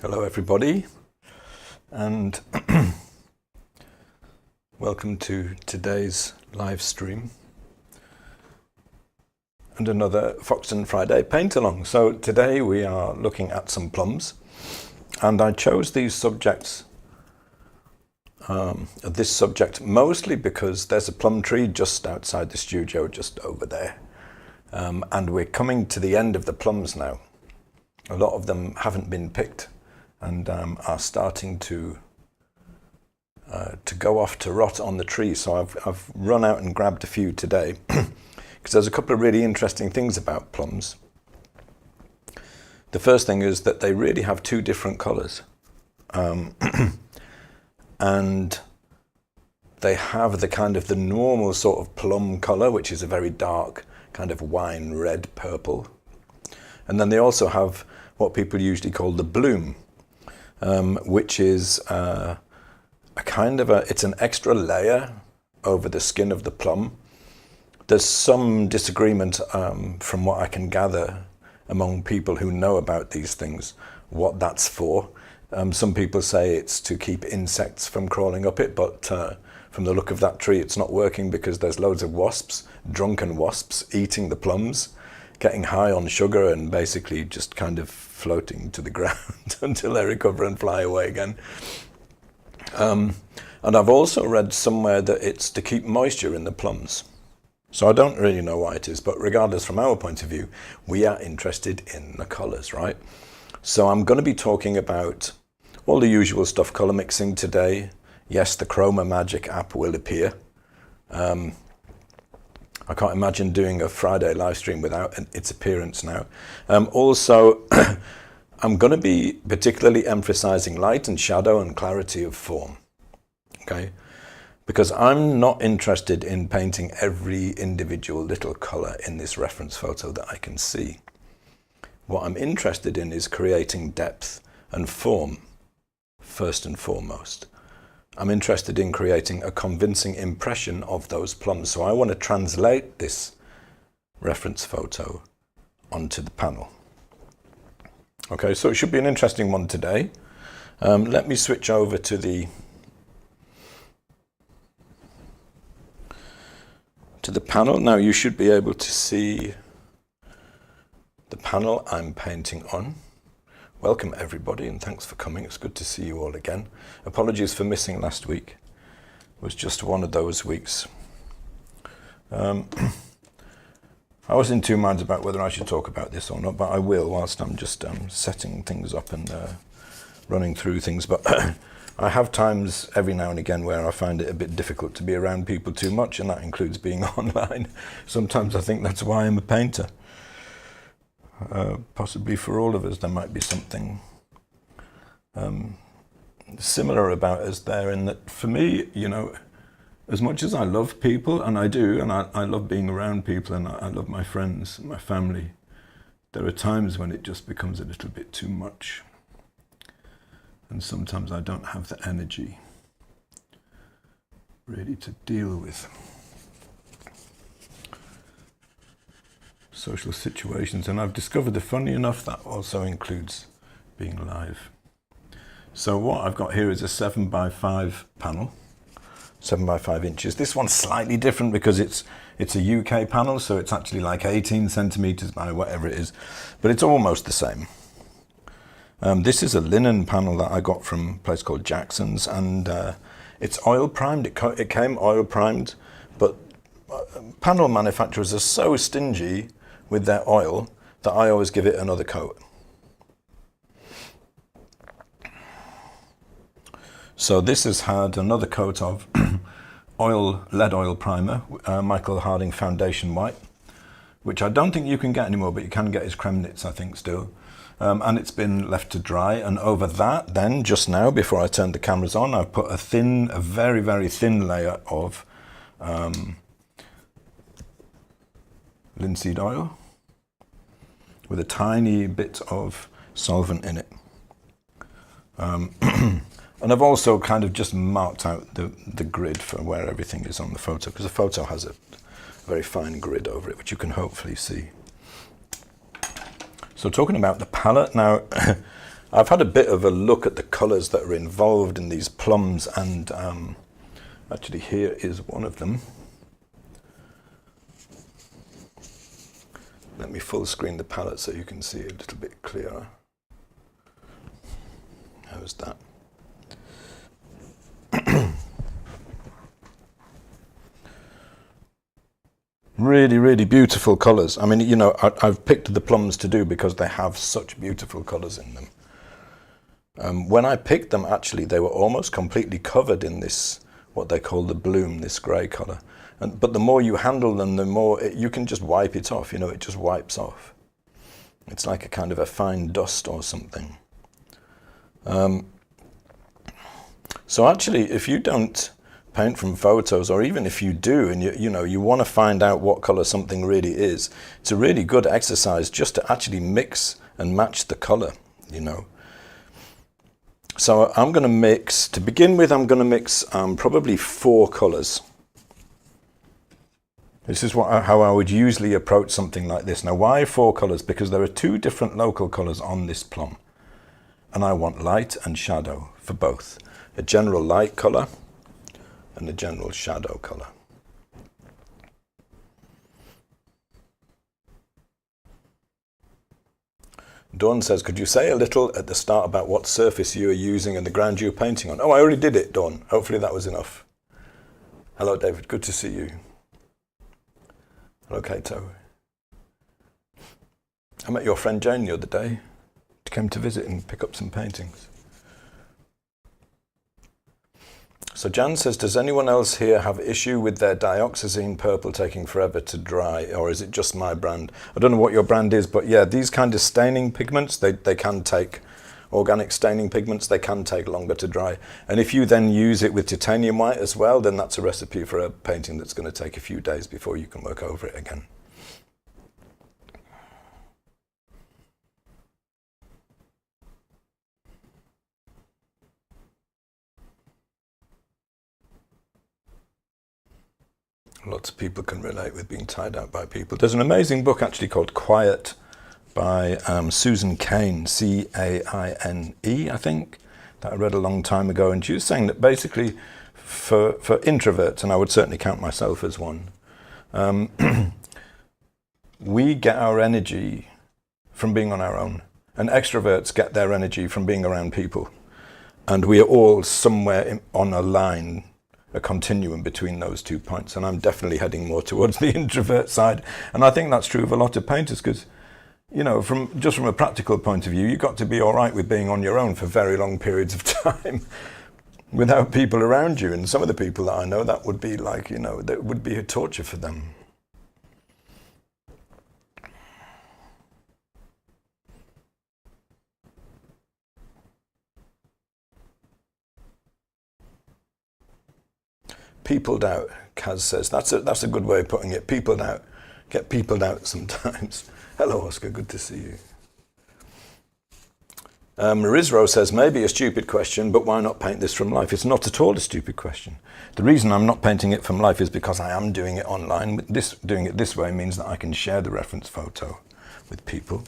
Hello everybody, and welcome to today's live stream and another Foxton Friday paint-along. So today we are looking at some plums, and I chose these subjects, this subject mostly because there's a plum tree just outside the studio, just over there, and we're coming to the end of the plums now. A lot of them haven't been picked and are starting to go off to rot on the tree. So I've run out and grabbed a few today because there's a couple of really interesting things about plums. The first thing is that they really have two different colours, and they have the kind of the normal sort of plum colour, which is a very dark kind of wine red purple, and then they also have what people usually call the bloom, which is a kind of it's an extra layer over the skin of the plum. There's some disagreement from what I can gather among people who know about these things, what that's for. Some people say it's to keep insects from crawling up it, but from the look of that tree, it's not working because there's loads of wasps, drunken wasps, eating the plums, getting high on sugar and basically just kind of floating to the ground until they recover and fly away again. And I've also read somewhere that it's to keep moisture in the plums. So I don't really know why it is, but regardless, from our point of view, we are interested in the colours, right? So I'm going to be talking about all the usual stuff, colour mixing today. Yes, the Chroma Magic app will appear. I can't imagine doing a Friday live stream without its appearance now. Also, I'm going to be particularly emphasizing light and shadow and clarity of form, okay? Because I'm not interested in painting every individual little color in this reference photo that I can see. What I'm interested in is creating depth and form, first and foremost. I'm interested in creating a convincing impression of those plums. So I want to translate this reference photo onto the panel. Okay, so it should be an interesting one today. Let me switch over to the panel. Now you should be able to see the panel I'm painting on. Welcome everybody, and thanks for coming. It's good to see you all again. Apologies for missing last week. It was just one of those weeks. I was in two minds about whether I should talk about this or not, but I will whilst I'm just setting things up and running through things. But I have times every now and again where I find it a bit difficult to be around people too much, and that includes being online. Sometimes I think that's why I'm a painter. Possibly for all of us there might be something similar about us there, in that for me, you know, as much as I love people, and I do, and I love being around people, and I love my friends, my family, there are times when it just becomes a little bit too much, and sometimes I don't have the energy really to deal with social situations. And I've discovered that, funny enough, that also includes being live. So what I've got here is a 7x5 panel, 7 by 5 inches. This one's slightly different because it's a UK panel, so it's actually like 18 centimeters by whatever it is, but it's almost the same. This is a linen panel that I got from a place called Jackson's, and it's oil primed. It came oil primed, but panel manufacturers are so stingy with their oil that I always give it another coat. So this has had another coat of lead oil primer, Michael Harding Foundation White, which I don't think you can get anymore, but you can get his Kremnitz, I think, still. And it's been left to dry. And over that, then, just now, before I turned the cameras on, I've put a very, very thin layer of linseed oil with a tiny bit of solvent in it. And I've also kind of just marked out the grid for where everything is on the photo, because the photo has a very fine grid over it, which you can hopefully see. So talking about the palette now, I've had a bit of a look at the colours that are involved in these plums, and actually here is one of them. Let me full screen the palette so you can see a little bit clearer. How's that? Really, really beautiful colours. I mean, you know, I've picked the plums to do because they have such beautiful colours in them. When I picked them, actually, they were almost completely covered in this, what they call the bloom, this grey colour. But the more you handle them, the more you can just wipe it off. You know, it just wipes off. It's like a kind of a fine dust or something. So actually, if you don't paint from photos, or even if you do, and you want to find out what colour something really is, it's a really good exercise just to actually mix and match the colour, you know. So I'm going to mix, to begin with, I'm going to mix probably 4 colours. This is how I would usually approach something like this. Now, why 4 colours? Because there are 2 different local colours on this plum, and I want light and shadow for both. A general light colour and a general shadow colour. Dawn says, could you say a little at the start about what surface you are using and the ground you're painting on? Oh, I already did it, Dawn. Hopefully that was enough. Hello, David. Good to see you. Hello, Kato. I met your friend Jane the other day. She came to visit and pick up some paintings. So Jan says, does anyone else here have issue with their dioxazine purple taking forever to dry, or is it just my brand? I don't know what your brand is, but yeah, these kind of staining pigments, they can take, organic staining pigments, they can take longer to dry. And if you then use it with titanium white as well, then that's a recipe for a painting that's going to take a few days before you can work over it again. Lots of people can relate with being tied out by people. There's an amazing book actually called Quiet by Susan Cain, C-A-I-N-E, I think, that I read a long time ago. And she was saying that basically for introverts, and I would certainly count myself as one, we get our energy from being on our own. And extroverts get their energy from being around people. And we are all somewhere on a line, a continuum between those 2 points, and I'm definitely heading more towards the introvert side. And I think that's true of a lot of painters, because, you know, from a practical point of view, you've got to be all right with being on your own for very long periods of time without people around you. And some of the people that I know, that would be like, you know, that would be a torture for them. Peopled out, Kaz says. That's a good way of putting it. Peopled out. Get peopled out sometimes. Hello, Oscar. Good to see you. Marizro says, maybe a stupid question, but why not paint this from life? It's not at all a stupid question. The reason I'm not painting it from life is because I am doing it online. Doing it this way means that I can share the reference photo with people,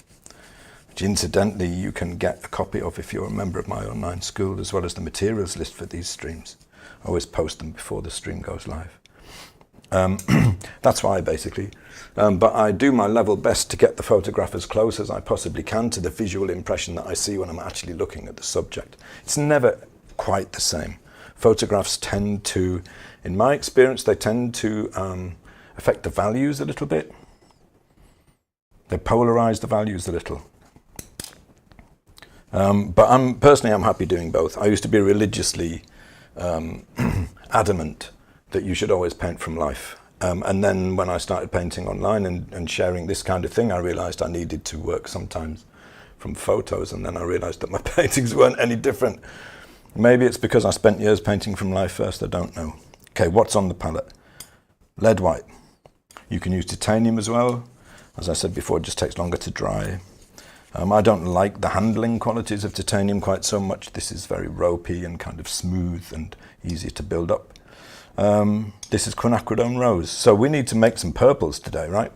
which incidentally you can get a copy of if you're a member of my online school, as well as the materials list for these streams. I always post them before the stream goes live. That's why, basically. But I do my level best to get the photograph as close as I possibly can to the visual impression that I see when I'm actually looking at the subject. It's never quite the same. Photographs tend to, in my experience, they tend to affect the values a little bit. They polarize the values a little. But I'm happy doing both. I used to be religiously adamant that you should always paint from life. And then when I started painting online and sharing this kind of thing, I realized I needed to work sometimes from photos, and then I realized that my paintings weren't any different. Maybe it's because I spent years painting from life first, I don't know. Okay, what's on the palette? Lead white. You can use titanium as well. As I said before, it just takes longer to dry. I don't like the handling qualities of titanium quite so much. This is very ropey and kind of smooth and easy to build up. This is quinacridone rose. So we need to make some purples today, right?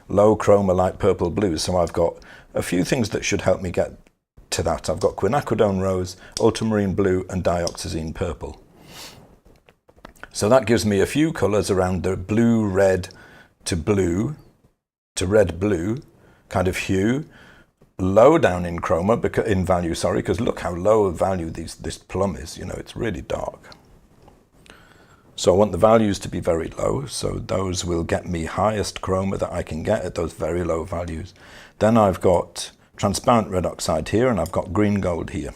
Low chroma, light purple blues. So I've got a few things that should help me get to that, I've got quinacridone rose, ultramarine blue and dioxazine purple. So that gives me a few colours around the blue, red to red blue kind of hue, low down in chroma, in value, sorry, because look how low a value this plum is, you know, it's really dark. So I want the values to be very low, so those will get me highest chroma that I can get at those very low values. Then I've got transparent red oxide here, and I've got green gold here.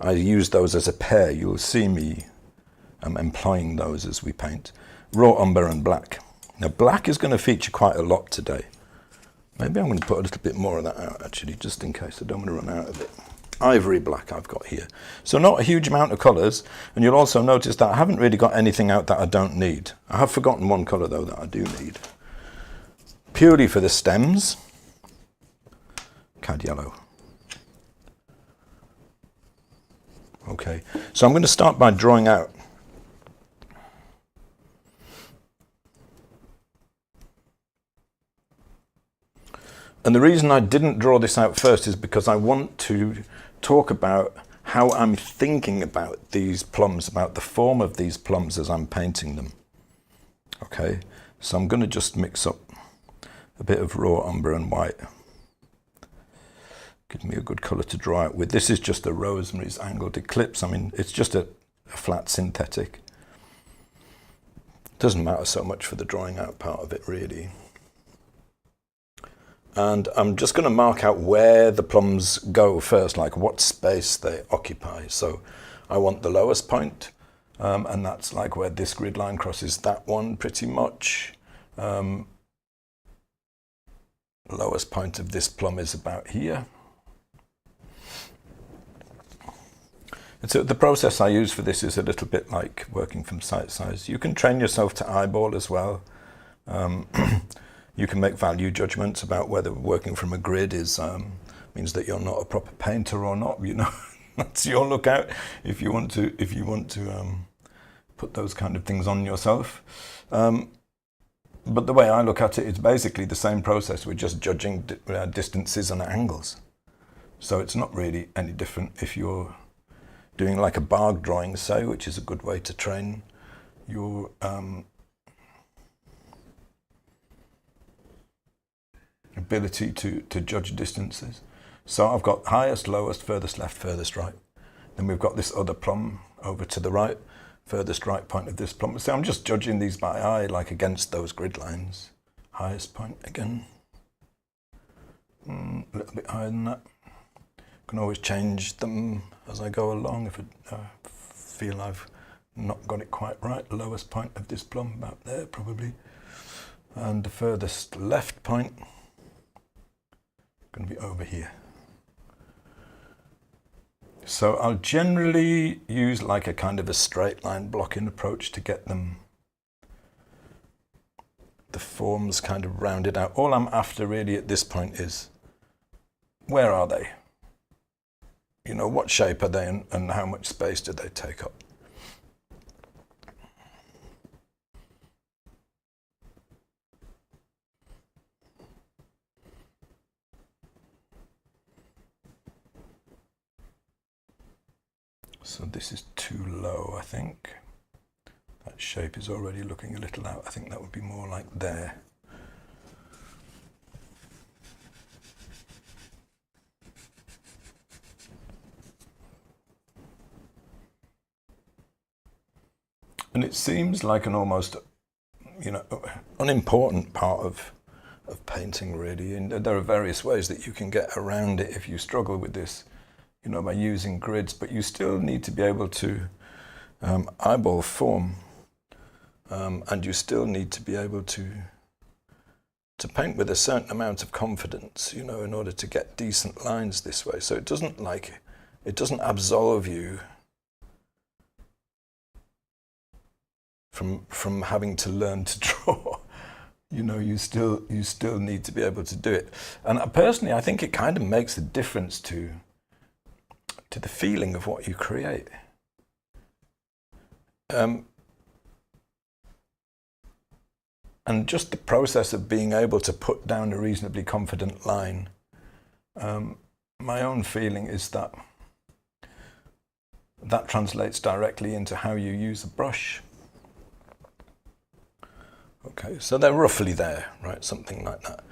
I use those as a pair. You'll see me employing those as we paint. Raw umber and black. Now black is going to feature quite a lot today. Maybe I'm going to put a little bit more of that out actually, just in case I don't want to run out of it. Ivory black I've got here. So not a huge amount of colours, and you'll also notice that I haven't really got anything out that I don't need. I have forgotten one colour though that I do need. Purely for the stems, cad yellow. Okay, so I'm going to start by drawing out. And the reason I didn't draw this out first is because I want to talk about how I'm thinking about these plums, about the form of these plums as I'm painting them. Okay, so I'm going to just mix up a bit of raw umber and white. Give me a good colour to draw out with. This is just a Rosemary's Angled Eclipse. I mean, it's just a flat synthetic. Doesn't matter so much for the drawing out part of it, really. And I'm just going to mark out where the plums go first, like what space they occupy. So I want the lowest point, and that's like where this grid line crosses that one pretty much. Lowest point of this plum is about here. And so the process I use for this is a little bit like working from sight size. You can train yourself to eyeball as well. You can make value judgments about whether working from a grid is means that you're not a proper painter or not. You know, that's your lookout if you want to put those kind of things on yourself. But the way I look at it, it's basically the same process. We're just judging distances and angles. So it's not really any different if you're doing like a bark drawing, say, which is a good way to train your ability to judge distances. So I've got highest, lowest, furthest left, furthest right. Then we've got this other plum over to the right, furthest right point of this plum. So I'm just judging these by eye, like against those grid lines. Highest point again. A little bit higher than that. Can always change them as I go along if I feel I've not got it quite right. Lowest point of this plum, about there probably. And the furthest left point, going to be over here. So I'll generally use like a kind of a straight line blocking approach to get them, the forms kind of rounded out. All I'm after really at this point is, where are they? You know, what shape are they and how much space do they take up? So this is too low, I think. That shape is already looking a little out. I think that would be more like there. And it seems like an almost, you know, unimportant part of painting, really. And there are various ways that you can get around it if you struggle with this, you know, by using grids, but you still need to be able to eyeball form, and you still need to be able to paint with a certain amount of confidence, you know, in order to get decent lines this way. So it doesn't absolve you from having to learn to draw. You know, you still need to be able to do it. And personally, I think it kind of makes a difference to the feeling of what you create. And just the process of being able to put down a reasonably confident line my own feeling is that that translates directly into how you use a brush. Okay, so they're roughly there, right? Something like that.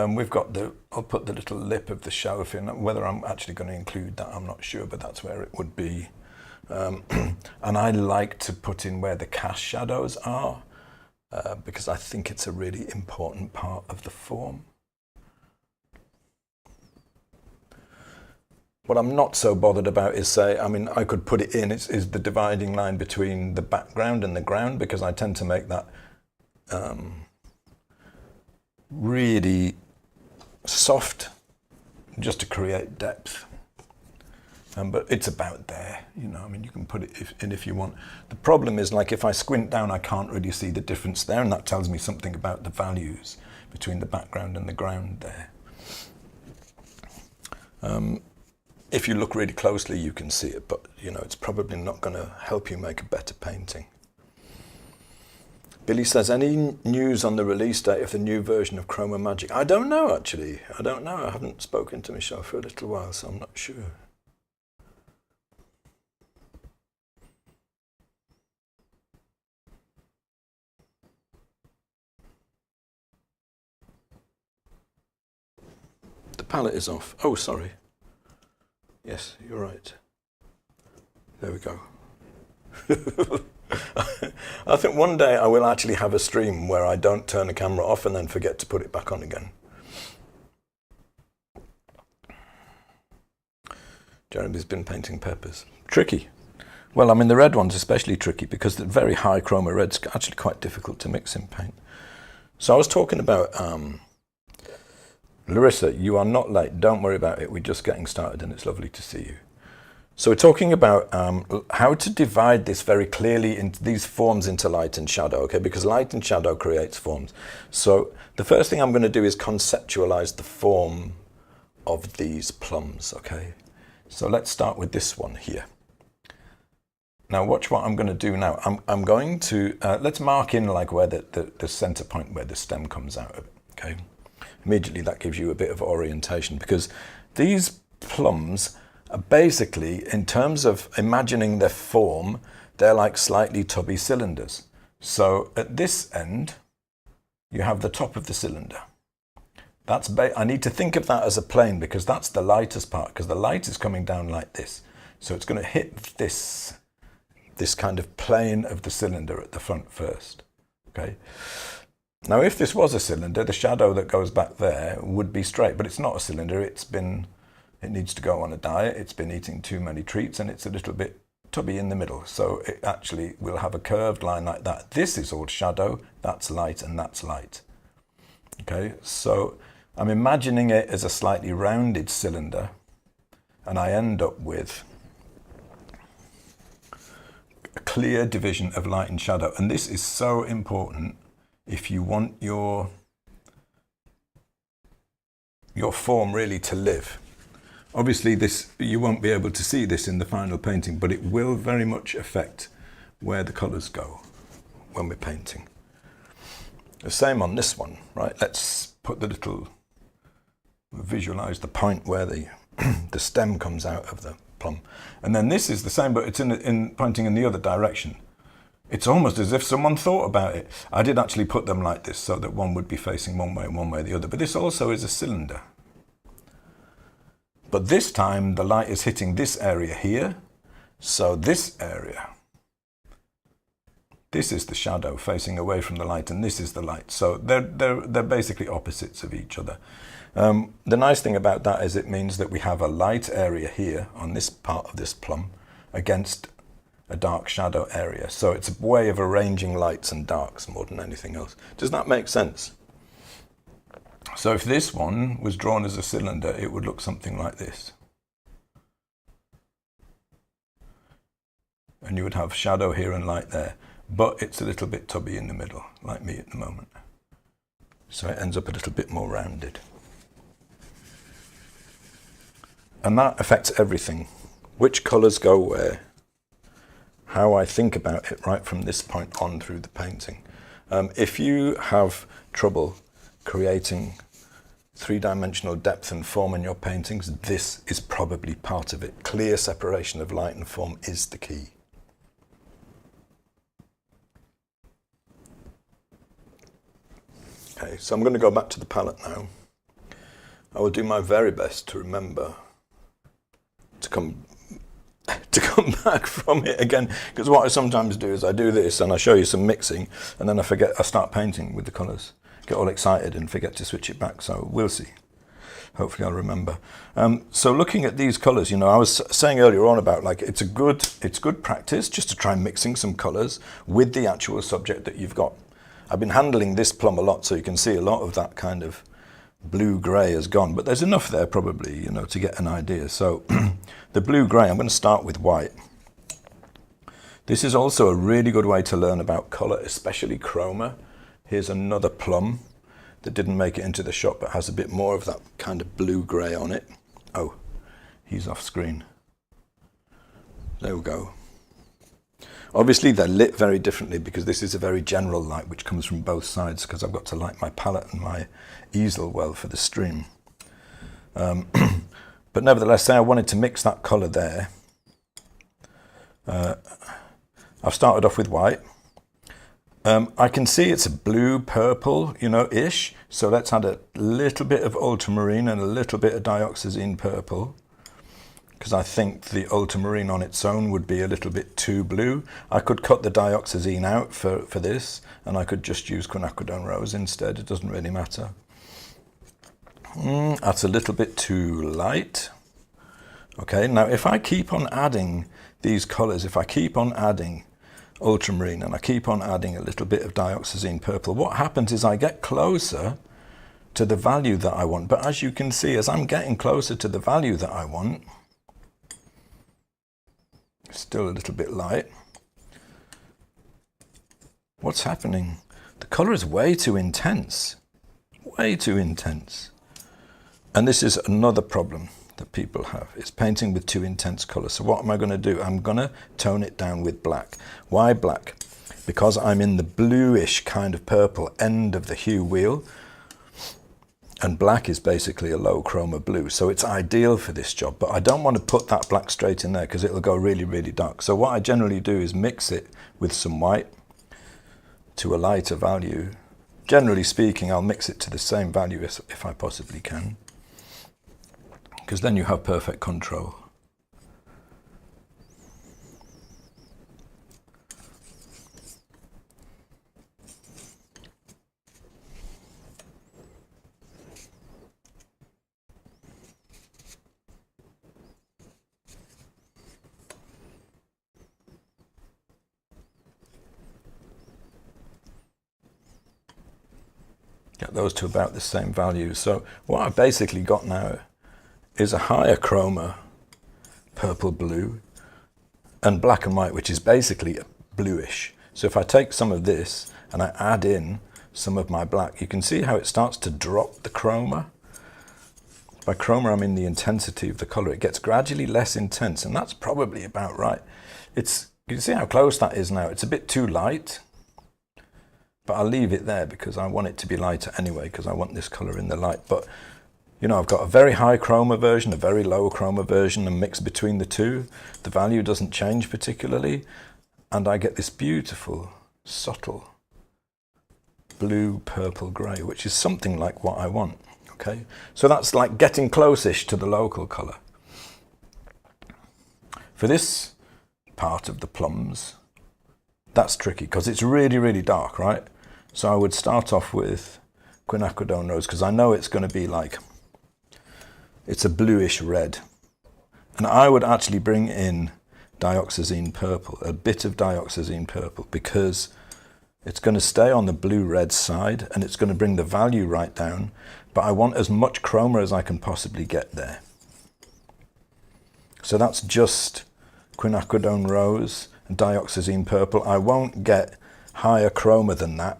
We've got I'll put the little lip of the shower fin. Whether I'm actually going to include that, I'm not sure, but that's where it would be. And I like to put in where the cast shadows are, because I think it's a really important part of the form. What I'm not so bothered about is, I could put it in, is the dividing line between the background and the ground, because I tend to make that really soft, just to create depth. But it's about there, you can put it in if you want. The problem is, like, if I squint down, I can't really see the difference there, and that tells me something about the values between the background and the ground there. If you look really closely, you can see it, but it's probably not going to help you make a better painting. Billy says, any news on the release date of the new version of Chroma Magic? I don't know, actually. I don't know. I haven't spoken to Michelle for a little while, so I'm not sure. The palette is off. Oh, sorry. Yes, you're right. There we go. I think one day I will actually have a stream where I don't turn the camera off and then forget to put it back on again. Jeremy's been painting peppers. Tricky. Well, the red one's especially tricky because the very high chroma red's actually quite difficult to mix in paint. So I was talking about, Larissa, you are not late. Don't worry about it. We're just getting started and it's lovely to see you. So we're talking about how to divide this very clearly into these forms into light and shadow, okay? Because light and shadow creates forms. So the first thing I'm going to do is conceptualize the form of these plums, okay? So let's start with this one here. Now watch what I'm going to do now. I'm going to, let's mark in like where the center point where the stem comes out of it, okay? Immediately that gives you a bit of orientation, because these plums are basically, in terms of imagining their form, they're like slightly tubby cylinders. So at this end, you have the top of the cylinder. I need to think of that as a plane, because that's the lightest part, because the light is coming down like this. So it's going to hit this kind of plane of the cylinder at the front first, okay? Now, if this was a cylinder, the shadow that goes back there would be straight, but it's not a cylinder. It needs to go on a diet. It's been eating too many treats, and it's a little bit tubby in the middle. So it actually will have a curved line like that. This is all shadow, that's light, and that's light. Okay, so I'm imagining it as a slightly rounded cylinder, and I end up with a clear division of light and shadow. And this is so important if you want your form really to live. Obviously you won't be able to see this in the final painting, but it will very much affect where the colours go when we're painting. The same on this one, right? Let's put visualize the point where the stem comes out of the plum. And then this is the same, but it's pointing in the other direction. It's almost as if someone thought about it. I did actually put them like this so that one would be facing one way and one way the other. But this also is a cylinder. But this time the light is hitting this area here. So this area, this is the shadow facing away from the light, and this is the light. So they're basically opposites of each other. The nice thing about that is it means that we have a light area here on this part of this plum against a dark shadow area. So it's a way of arranging lights and darks more than anything else. Does that make sense? So if this one was drawn as a cylinder, it would look something like this. And you would have shadow here and light there, but it's a little bit tubby in the middle, like me at the moment. So it ends up a little bit more rounded. And that affects everything. Which colours go where? How I think about it right from this point on through the painting. If you have trouble creating three-dimensional depth and form in your paintings, this is probably part of it. Clear separation of light and form is the key. Okay, so I'm going to go back to the palette now. I will do my very best to remember to come back from it again, because what I sometimes do is I do this and I show you some mixing and then I forget, I start painting with the colours, get all excited and forget to switch it back, so we'll see. Hopefully I'll remember. So looking at these colours, you know, I was saying earlier on about like it's good practice just to try mixing some colours with the actual subject that you've got. I've been handling this plum a lot, so you can see a lot of that kind of blue-grey has gone, but there's enough there probably, you know, to get an idea. So the blue-grey, I'm going to start with white. This is also a really good way to learn about colour, especially chroma. Here's another plum that didn't make it into the shot, but has a bit more of that kind of blue-grey on it. Oh, he's off screen. There we go. Obviously they're lit very differently because this is a very general light which comes from both sides, because I've got to light my palette and my easel well for the stream. But nevertheless, say I wanted to mix that colour there. I've started off with white. I can see it's a blue purple, you know, ish. So let's add a little bit of ultramarine and a little bit of dioxazine purple, because I think the ultramarine on its own would be a little bit too blue. I could cut the dioxazine out for this, and I could just use quinacridone rose instead. It doesn't really matter. That's a little bit too light. Okay, now if I keep on adding these colours, if I keep on adding ultramarine and I keep on adding a little bit of dioxazine purple, what happens is I get closer to the value that I want. But as you can see, as I'm getting closer to the value that I want, still a little bit light. What's happening? The colour is way too intense. Way too intense. And this is another problem that people have, is painting with too intense colour. So what am I going to do? I'm going to tone it down with black. Why black? Because I'm in the bluish kind of purple end of the hue wheel. And black is basically a low chroma blue, so it's ideal for this job. But I don't want to put that black straight in there because it'll go really, really dark. So what I generally do is mix it with some white to a lighter value. Generally speaking, I'll mix it to the same value if I possibly can, because then you have perfect control. Get those to about the same value. So what I've basically got now is a higher chroma purple blue and black and white, which is basically bluish. So if I take some of this and I add in some of my black, you can see how it starts to drop the chroma. By chroma I mean the intensity of the colour. It gets gradually less intense, and that's probably about right. You can see how close that is now. It's a bit too light, but I'll leave it there because I want it to be lighter anyway, because I want this colour in the light. But you know, I've got a very high chroma version, a very low chroma version, and mix between the two. The value doesn't change particularly, and I get this beautiful, subtle blue, purple, grey, which is something like what I want. Okay, so that's like getting close-ish to the local colour. For this part of the plums, that's tricky because it's really, really dark, right? So I would start off with quinacridone rose, because I know it's going to be like, it's a bluish red. And I would actually bring in dioxazine purple, a bit of dioxazine purple, because it's going to stay on the blue-red side and it's going to bring the value right down. But I want as much chroma as I can possibly get there. So that's just quinacridone rose and dioxazine purple. I won't get higher chroma than that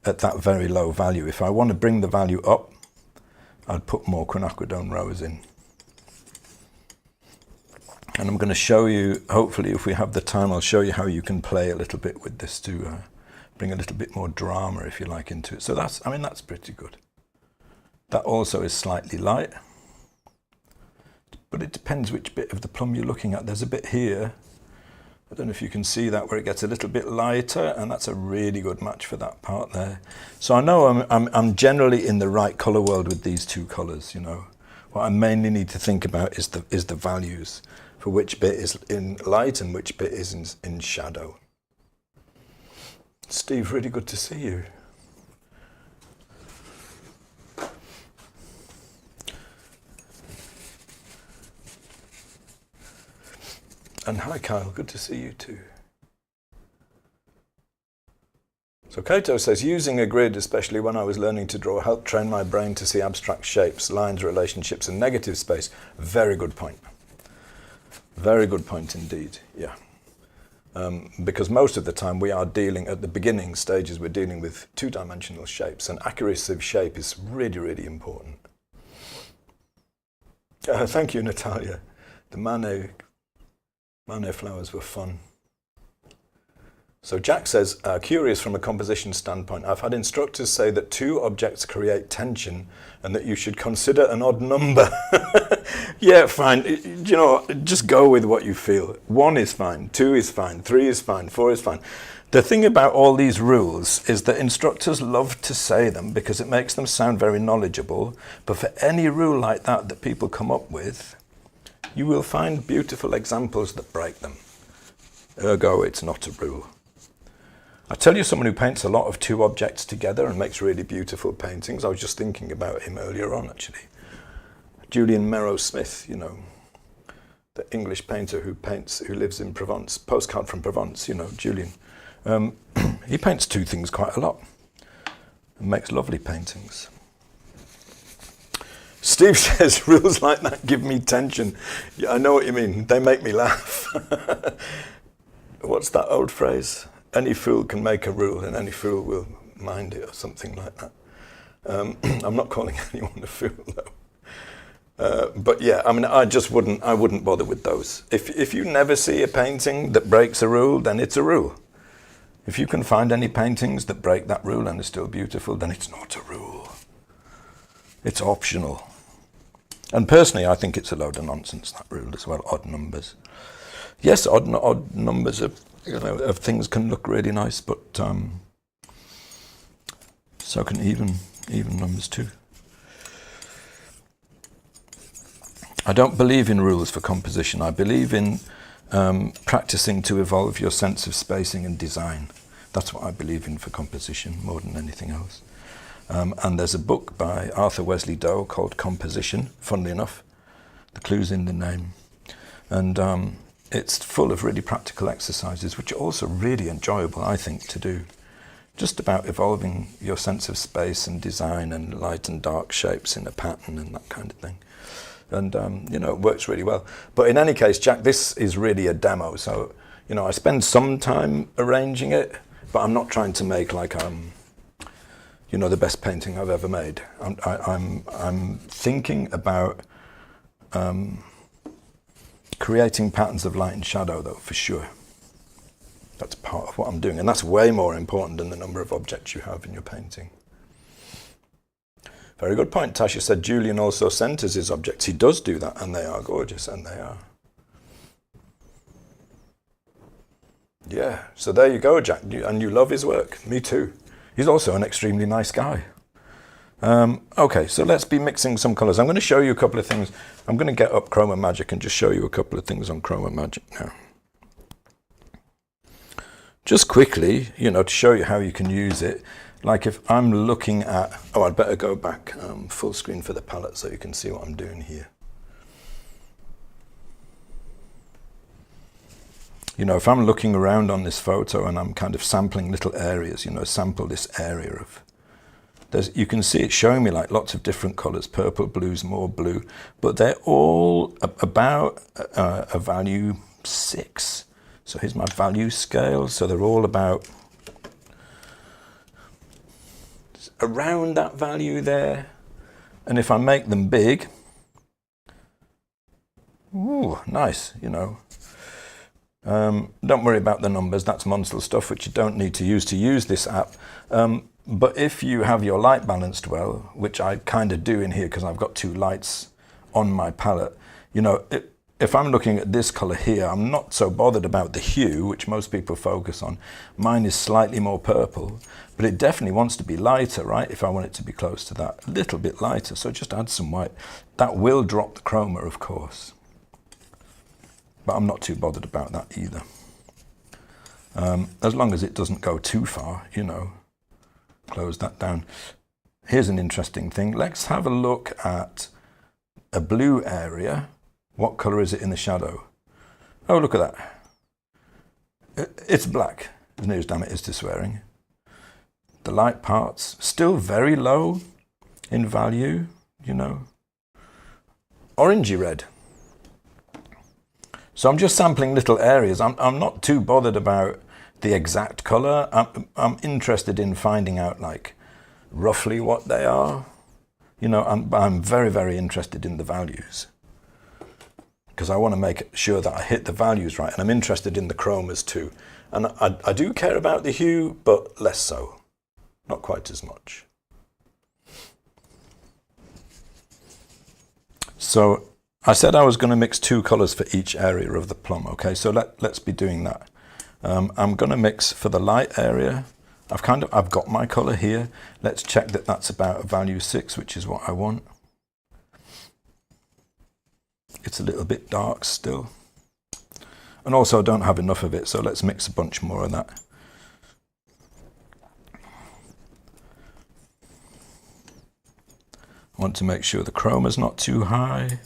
at that very low value. If I want to bring the value up, I'd put more quinacridone rose in. And I'm going to show you, hopefully if we have the time, I'll show you how you can play a little bit with this to bring a little bit more drama, if you like, into it. So that's, I mean, that's pretty good. That also is slightly light. But it depends which bit of the plum you're looking at. There's a bit here, I don't know if you can see that, where it gets a little bit lighter, and that's a really good match for that part there. So I know I'm generally in the right colour world with these two colours, you know. What I mainly need to think about is the values for which bit is in light and which bit is in shadow. Steve, really good to see you. And hi Kyle, good to see you too. So Kato says, using a grid, especially when I was learning to draw, helped train my brain to see abstract shapes, lines, relationships, and negative space. Very good point. Very good point indeed, yeah. Because most of the time we are dealing, at the beginning stages, we're dealing with two-dimensional shapes, and accuracy of shape is really, really important. Thank you, Natalia. The Manet flowers were fun. So Jack says, curious from a composition standpoint, I've had instructors say that two objects create tension and that you should consider an odd number. Yeah, fine. You know, just go with what you feel. 1 is fine, 2 is fine, 3 is fine, 4 is fine. The thing about all these rules is that instructors love to say them because it makes them sound very knowledgeable. But for any rule like that people come up with, you will find beautiful examples that break them. Ergo, it's not a rule. I tell you, someone who paints a lot of two objects together and makes really beautiful paintings. I was just thinking about him earlier on, actually. Julian Merrow Smith, you know, the English painter who lives in Provence, Postcard from Provence, you know, Julian. He paints two things quite a lot and makes lovely paintings. Steve says, rules like that give me tension. Yeah, I know what you mean. They make me laugh. What's that old phrase? Any fool can make a rule and any fool will mind it, or something like that. I'm not calling anyone a fool, though. But yeah, I mean, I wouldn't bother with those. If you never see a painting that breaks a rule, then it's a rule. If you can find any paintings that break that rule and are still beautiful, then it's not a rule. It's optional. And personally, I think it's a load of nonsense, that rule as well, odd numbers. Yes, odd numbers of things can look really nice, but so can even numbers too. I don't believe in rules for composition. I believe in practicing to evolve your sense of spacing and design. That's what I believe in for composition more than anything else. And there's a book by Arthur Wesley Doe called Composition, funnily enough. The clue's in the name. And it's full of really practical exercises, which are also really enjoyable, I think, to do. Just about evolving your sense of space and design and light and dark shapes in a pattern and that kind of thing. And, you know, it works really well. But in any case, Jack, this is really a demo. So, you know, I spend some time arranging it, but I'm not trying to make like, you know, the best painting I've ever made. I'm thinking about creating patterns of light and shadow, though, for sure. That's part of what I'm doing. And that's way more important than the number of objects you have in your painting. Very good point. Tasha said Julian also centers his objects. He does do that, and they are gorgeous, and they are. Yeah, so there you go, Jack. And you love his work. Me too. He's also an extremely nice guy. Okay, so let's be mixing some colors. I'm going to show you a couple of things. I'm going to get up Chroma Magic and just show you a couple of things on Chroma Magic now. Just quickly, you know, to show you how you can use it. Like if I'm looking at, oh, I'd better go back full screen for the palette so you can see what I'm doing here. You know, if I'm looking around on this photo and I'm kind of sampling little areas, you know, sample this area of, you can see it showing me like lots of different colors, purple, blues, more blue, but they're all about a value 6. So here's my value scale. So they're all about around that value there. And if I make them big, ooh, nice, you know. Don't worry about the numbers. That's Monsell stuff, which you don't need to use this app. But if you have your light balanced well, which I kind of do in here because I've got two lights on my palette, you know, if I'm looking at this color here, I'm not so bothered about the hue, which most people focus on. Mine is slightly more purple, but it definitely wants to be lighter, right? If I want it to be close to that, a little bit lighter. So just add some white. That will drop the chroma, of course. But I'm not too bothered about that either. As long as it doesn't go too far, you know, close that down. Here's an interesting thing. Let's have a look at a blue area. What color is it in the shadow? Oh, look at that. It's black, as near as damn it is to swearing. The light parts, still very low in value, you know. Orangey red. So I'm just sampling little areas. I'm not too bothered about the exact color. I'm interested in finding out, like, roughly what they are. You know, I'm very, very interested in the values, because I want to make sure that I hit the values right, and I'm interested in the chromas too. And I do care about the hue, but less so, not quite as much. So I said I was going to mix two colors for each area of the plum. Okay, so let's be doing that. I'm going to mix for the light area. I've got my color here. Let's check that that's about a value 6, which is what I want. It's a little bit dark still. And also I don't have enough of it, so let's mix a bunch more of that. I want to make sure the chroma's not too high.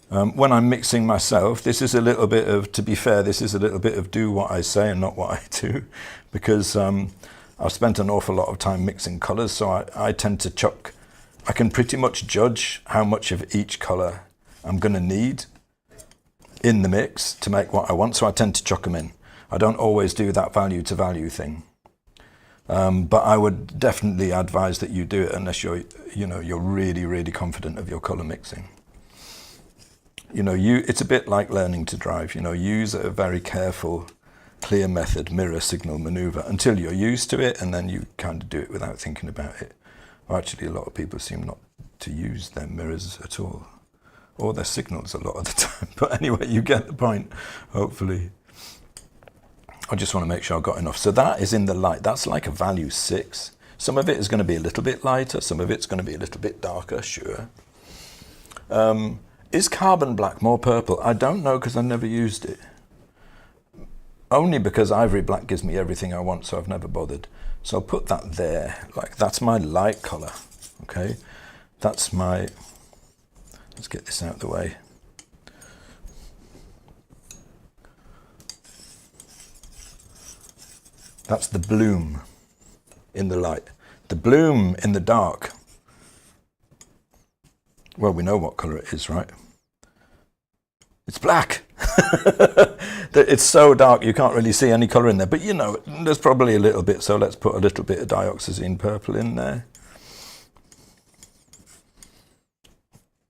When I'm mixing myself, this is a little bit of, to be fair, this is a little bit of do what I say and not what I do, because I've spent an awful lot of time mixing colors, so I tend to chuck, I can pretty much judge how much of each color I'm going to need in the mix to make what I want, so I tend to chuck them in. I don't always do that value to value thing, but I would definitely advise that you do it unless you're really, really confident of your color mixing. You know, it's a bit like learning to drive. You know, use a very careful, clear method, mirror, signal, maneuver until you're used to it, and then you kind of do it without thinking about it. Well, actually, a lot of people seem not to use their mirrors at all, or their signals a lot of the time. But anyway, you get the point, hopefully. I just want to make sure I've got enough. So that is in the light. That's like a value 6. Some of it is going to be a little bit lighter. Some of it's going to be a little bit darker, sure. Is carbon black more purple? I don't know, because I've never used it. Only because ivory black gives me everything I want, so I've never bothered. So I'll put that there. Like, that's my light color, okay? That's my... Let's get this out of the way. That's the bloom in the light. The bloom in the dark. Well, we know what color it is, right? It's black. It's so dark you can't really see any color in there. But you know, there's probably a little bit, so let's put a little bit of dioxazine purple in there.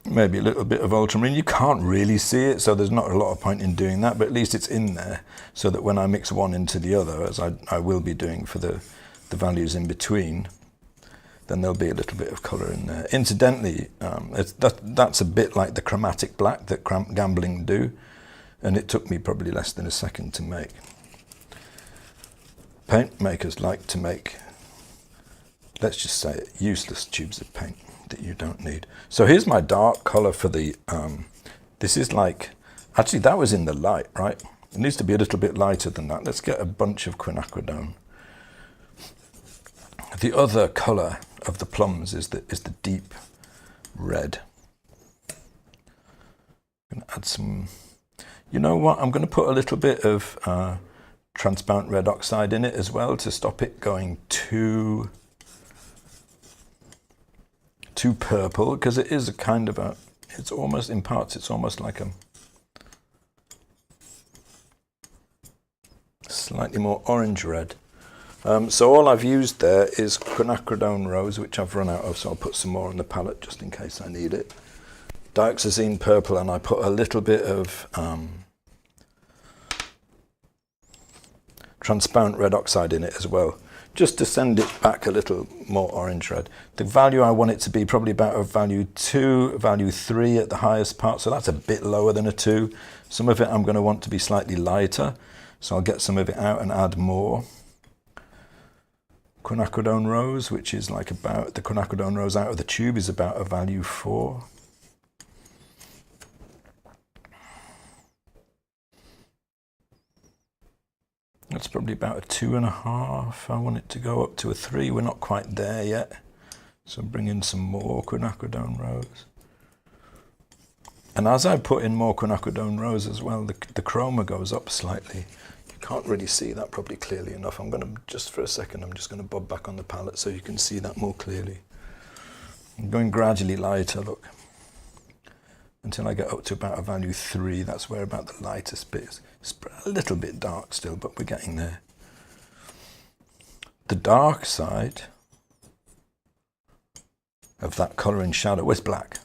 Maybe a little bit of ultramarine. You can't really see it, so there's not a lot of point in doing that, but at least it's in there, so that when I mix one into the other, as I will be doing for the values in between, then there'll be a little bit of colour in there. Incidentally, that's a bit like the chromatic black that Gambling do, and it took me probably less than a second to make. Paint makers like to make, let's just say it, useless tubes of paint that you don't need. So here's my dark colour for the, this is like, actually that was in the light, right? It needs to be a little bit lighter than that. Let's get a bunch of quinacridone. The other colour of the plums is the deep red. I'm going to add some, you know what, I'm going to put a little bit of transparent red oxide in it as well to stop it going too purple, because it is a kind of a, it's almost, in parts, it's almost like a slightly more orange red. So all I've used there is quinacridone rose, which I've run out of, so I'll put some more on the palette just in case I need it. Dioxazine purple, and I put a little bit of transparent red oxide in it as well, just to send it back a little more orange red. The value I want it to be probably about a value 2, value 3 at the highest part, so that's a bit lower than a 2. Some of it I'm going to want to be slightly lighter, so I'll get some of it out and add more. Quinacridone rose, which is like about, the quinacridone rose out of the tube is about a value 4. That's probably about a 2.5. I want it to go up to a 3. We're not quite there yet. So bring in some more quinacridone rose. And as I put in more quinacridone rose as well, the chroma goes up slightly. You can't really see that probably clearly enough. I'm going to, just for a second, I'm just going to bob back on the palette so you can see that more clearly. I'm going gradually lighter, look. Until I get up to about a value 3. That's where about the lightest bit is. It's a little bit dark still, but we're getting there. The dark side of that colour in shadow is black.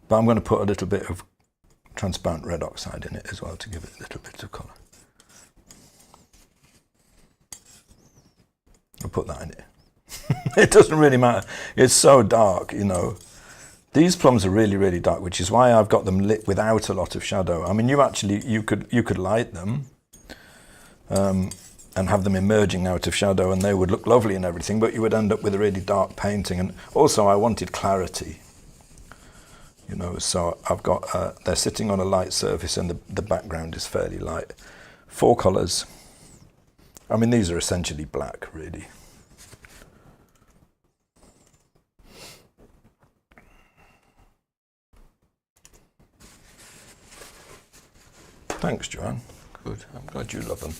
But I'm going to put a little bit of transparent red oxide in it as well to give it a little bit of colour. I'll put that in it. It doesn't really matter. It's so dark, you know. These plums are really, really dark, which is why I've got them lit without a lot of shadow. I mean, you could light them and have them emerging out of shadow, and they would look lovely and everything, but you would end up with a really dark painting. And also, I wanted clarity, you know. So I've got they're sitting on a light surface, and the background is fairly light. 4 colours. I mean, these are essentially black, really. Thanks, Joanne. Good. I'm glad you love them.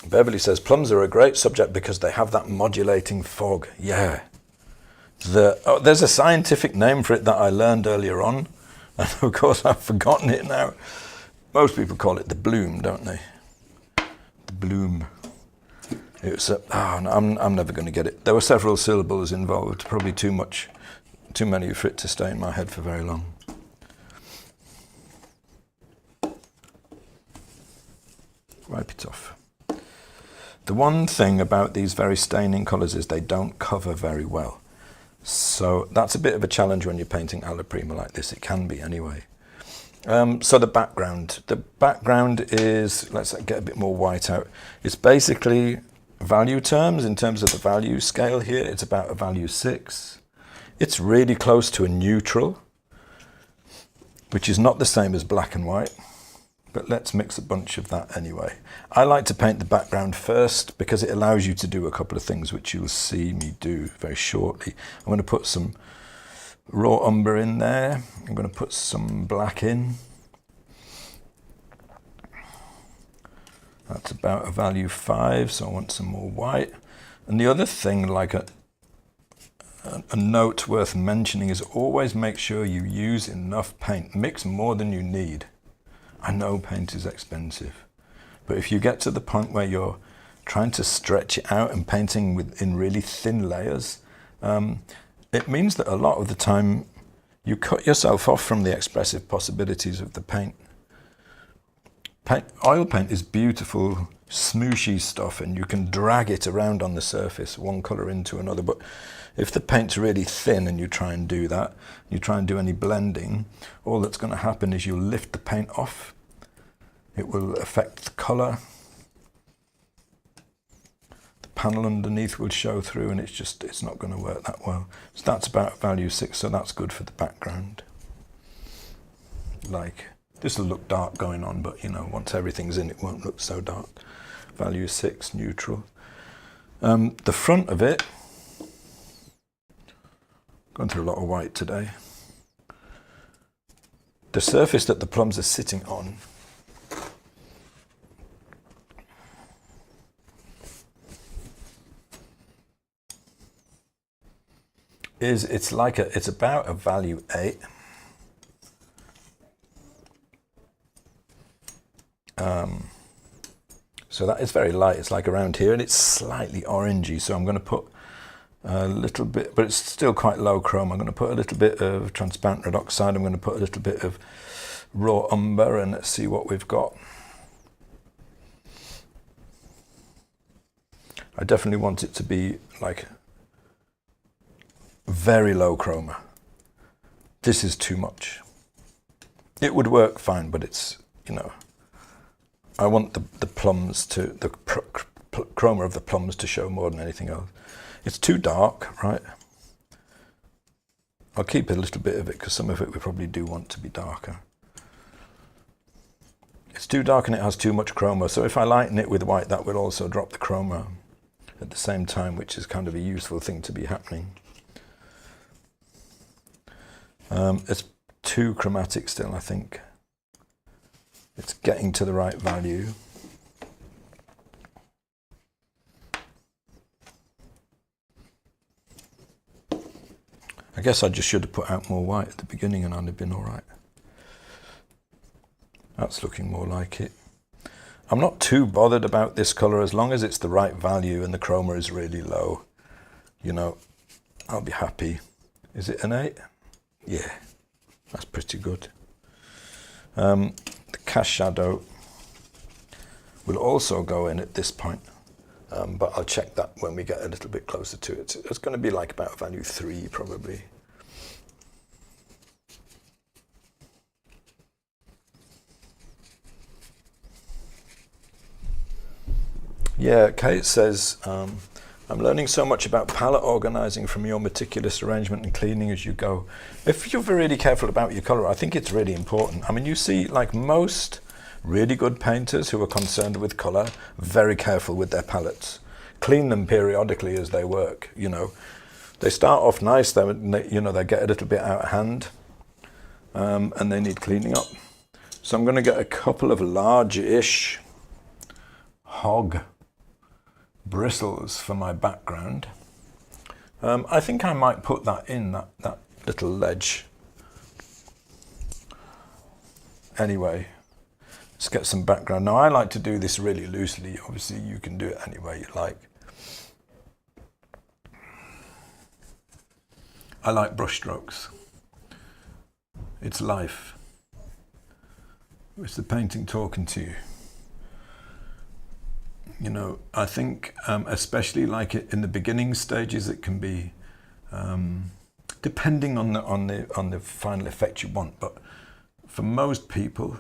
Beverly says, plums are a great subject because they have that modulating fog. Yeah. There's a scientific name for it that I learned earlier on. And of course, I've forgotten it now. Most people call it the bloom, don't they? The bloom. It's I'm never going to get it. There were several syllables involved, probably too many for it to stay in my head for very long. Wipe it off. The one thing about these very staining colours is they don't cover very well. So that's a bit of a challenge when you're painting alla prima like this. It can be anyway. So the background. The background is, let's get a bit more white out. It's basically value terms, in terms of the value scale here, it's about a value 6. It's really close to a neutral, which is not the same as black and white, but let's mix a bunch of that anyway. I like to paint the background first because it allows you to do a couple of things which you'll see me do very shortly. I'm going to put some raw umber in there. I'm going to put some black in. That's about a value 5, so I want some more white. And the other thing, like a note worth mentioning, is always make sure you use enough paint. Mix more than you need. I know paint is expensive, but if you get to the point where you're trying to stretch it out and painting in really thin layers, it means that a lot of the time you cut yourself off from the expressive possibilities of the paint. Oil paint is beautiful, smooshy stuff, and you can drag it around on the surface, one colour into another. But if the paint's really thin and you try and do that, you try and do any blending, all that's going to happen is you'll lift the paint off. It will affect the colour. The panel underneath will show through, and it's not going to work that well. So that's about value 6, so that's good for the background. Like, this will look dark going on, but you know, once everything's in, it won't look so dark. Value 6, neutral. The front of it, going through a lot of white today. The surface that the plums are sitting on it's about a value 8. So that is very light. It's like around here, and it's slightly orangey. So I'm going to put a little bit, but it's still quite low chrome. I'm going to put a little bit of transparent red oxide. I'm going to put a little bit of raw umber, and let's see what we've got. I definitely want it to be like very low chroma. This is too much. It would work fine, but it's, you know, I want the plums to, the chroma of the plums to show more than anything else. It's too dark, right? I'll keep a little bit of it because some of it we probably do want to be darker. It's too dark and it has too much chroma, so if I lighten it with white, that will also drop the chroma at the same time, which is kind of a useful thing to be happening. It's too chromatic still, I think. It's getting to the right value. I guess I just should have put out more white at the beginning and I'd have been all right. That's looking more like it. I'm not too bothered about this color as long as it's the right value and the chroma is really low. You know, I'll be happy. Is it an 8? Yeah, that's pretty good. The cast shadow will also go in at this point, but I'll check that when we get a little bit closer to it. It's going to be like about value 3 probably. Yeah, Kate says, I'm learning so much about palette organizing from your meticulous arrangement and cleaning as you go. If you're really careful about your color, I think it's really important. I mean, you see, like most really good painters who are concerned with color, very careful with their palettes. Clean them periodically as they work, you know. They start off nice, they get a little bit out of hand, and they need cleaning up. So I'm going to get a couple of large-ish hog bristles for my background. I think I might put that in that little ledge. Anyway, let's get some background. Now I like to do this really loosely. Obviously you can do it any way you like. I like brush strokes. It's life. It's the painting talking to you. You know, I think especially like in the beginning stages, it can be depending on the final effect you want. But for most people,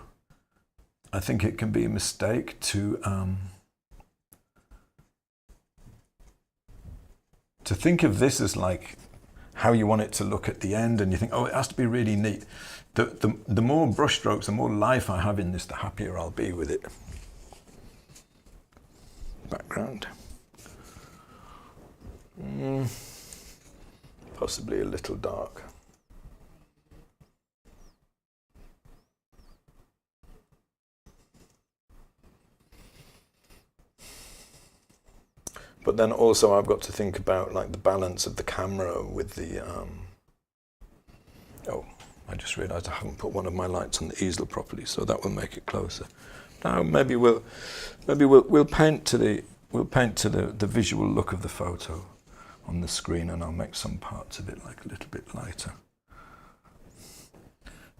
I think it can be a mistake to think of this as like how you want it to look at the end, and you think, oh, it has to be really neat. The more brush strokes, the more life I have in this, the happier I'll be with it. Background. Possibly a little dark. But then also I've got to think about like the balance of the camera with the oh, I just realized I haven't put one of my lights on the easel properly, so that will make it closer. Now maybe we'll paint to the visual look of the photo on the screen, and I'll make some parts of it like a little bit lighter.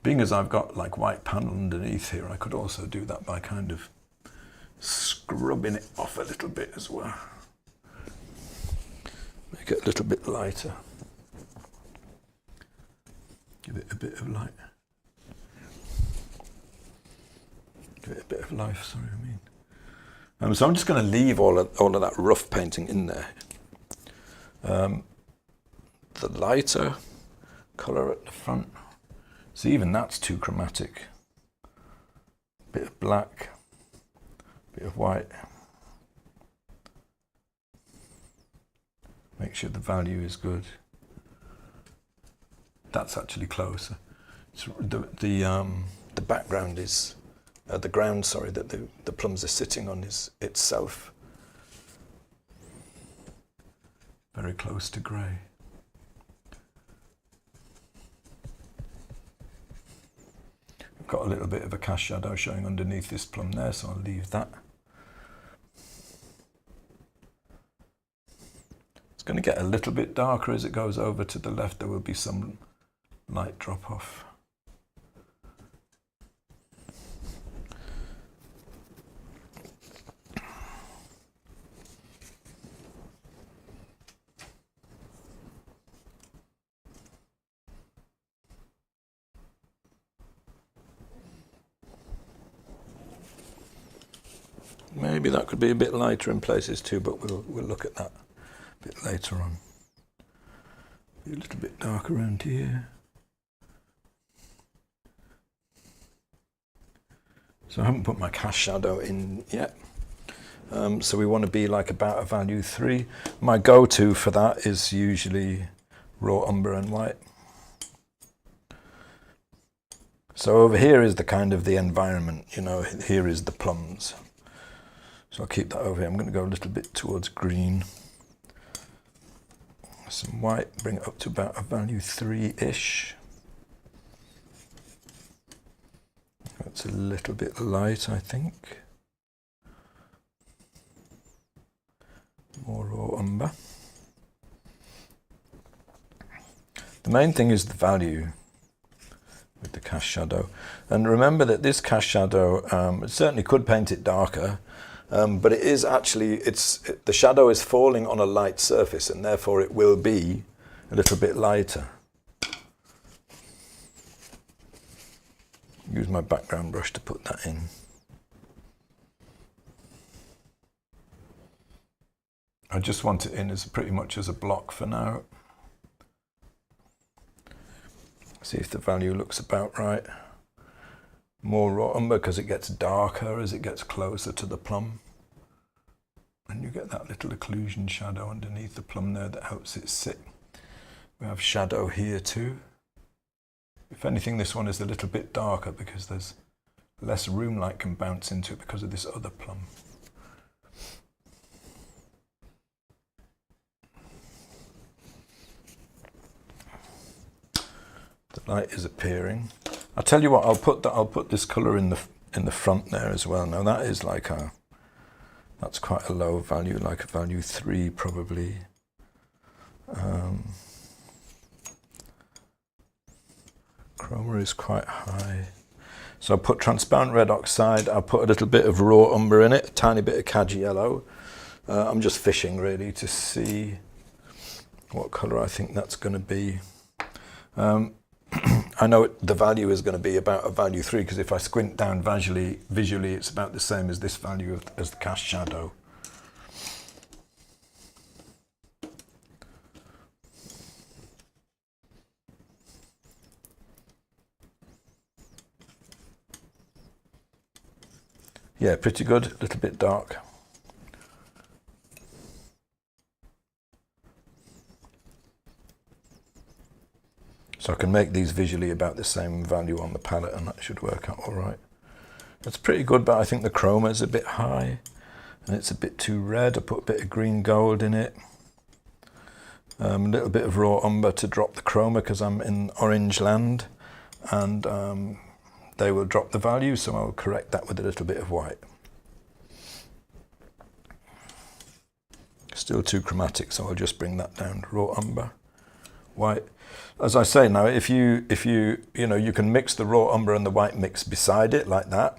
Being as I've got like white panel underneath here, I could also do that by kind of scrubbing it off a little bit as well. Make it a little bit lighter. Give it a bit of light. Give it a bit of life, sorry, I mean. So I'm just going to leave all of that rough painting in there. The lighter colour at the front. So even that's too chromatic. Bit of black, bit of white. Make sure the value is good. That's actually closer. So the background is the ground, sorry, that the plums are sitting on is itself very close to grey. I've got a little bit of a cast shadow showing underneath this plum there, so I'll leave that. It's going to get a little bit darker as it goes over to the left. There will be some light drop off. Maybe that could be a bit lighter in places too, but we'll look at that a bit later on. Be a little bit dark around here. So I haven't put my cast shadow in yet. So we want to be like about a value 3. My go-to for that is usually raw umber and white. So over here is the kind of the environment, you know, here is the plums. So I'll keep that over here. I'm going to go a little bit towards green. Some white, bring it up to about a value 3-ish. That's a little bit light, I think. More raw umber. The main thing is the value with the cast shadow. And remember that this cast shadow, it certainly could paint it darker, but it is actually, the shadow is falling on a light surface, and therefore it will be a little bit lighter. Use my background brush to put that in. I just want it in as pretty much as a block for now. See if the value looks about right. More raw umber because it gets darker as it gets closer to the plum. And you get that little occlusion shadow underneath the plum there that helps it sit. We have shadow here too. If anything, this one is a little bit darker because there's less room light can bounce into it because of this other plum. The light is appearing. I'll tell you what, I'll put this colour in the front there as well. Now that is like that's quite a low value, like a value 3 probably. Chroma is quite high. So I'll put transparent red oxide, I'll put a little bit of raw umber in it, a tiny bit of cad yellow. I'm just fishing really to see what colour I think that's going to be. I know the value is going to be about a value 3 because if I squint down visually it's about the same as this value as the cast shadow. Yeah, pretty good, a little bit dark. So I can make these visually about the same value on the palette and that should work out all right. That's pretty good, but I think the chroma is a bit high and it's a bit too red. I put a bit of green gold in it. A little bit of raw umber to drop the chroma because I'm in orange land, and they will drop the value, so I'll correct that with a little bit of white. Still too chromatic, so I'll just bring that down. Raw umber, white. As I say now, if you know, you can mix the raw umber and the white mix beside it like that,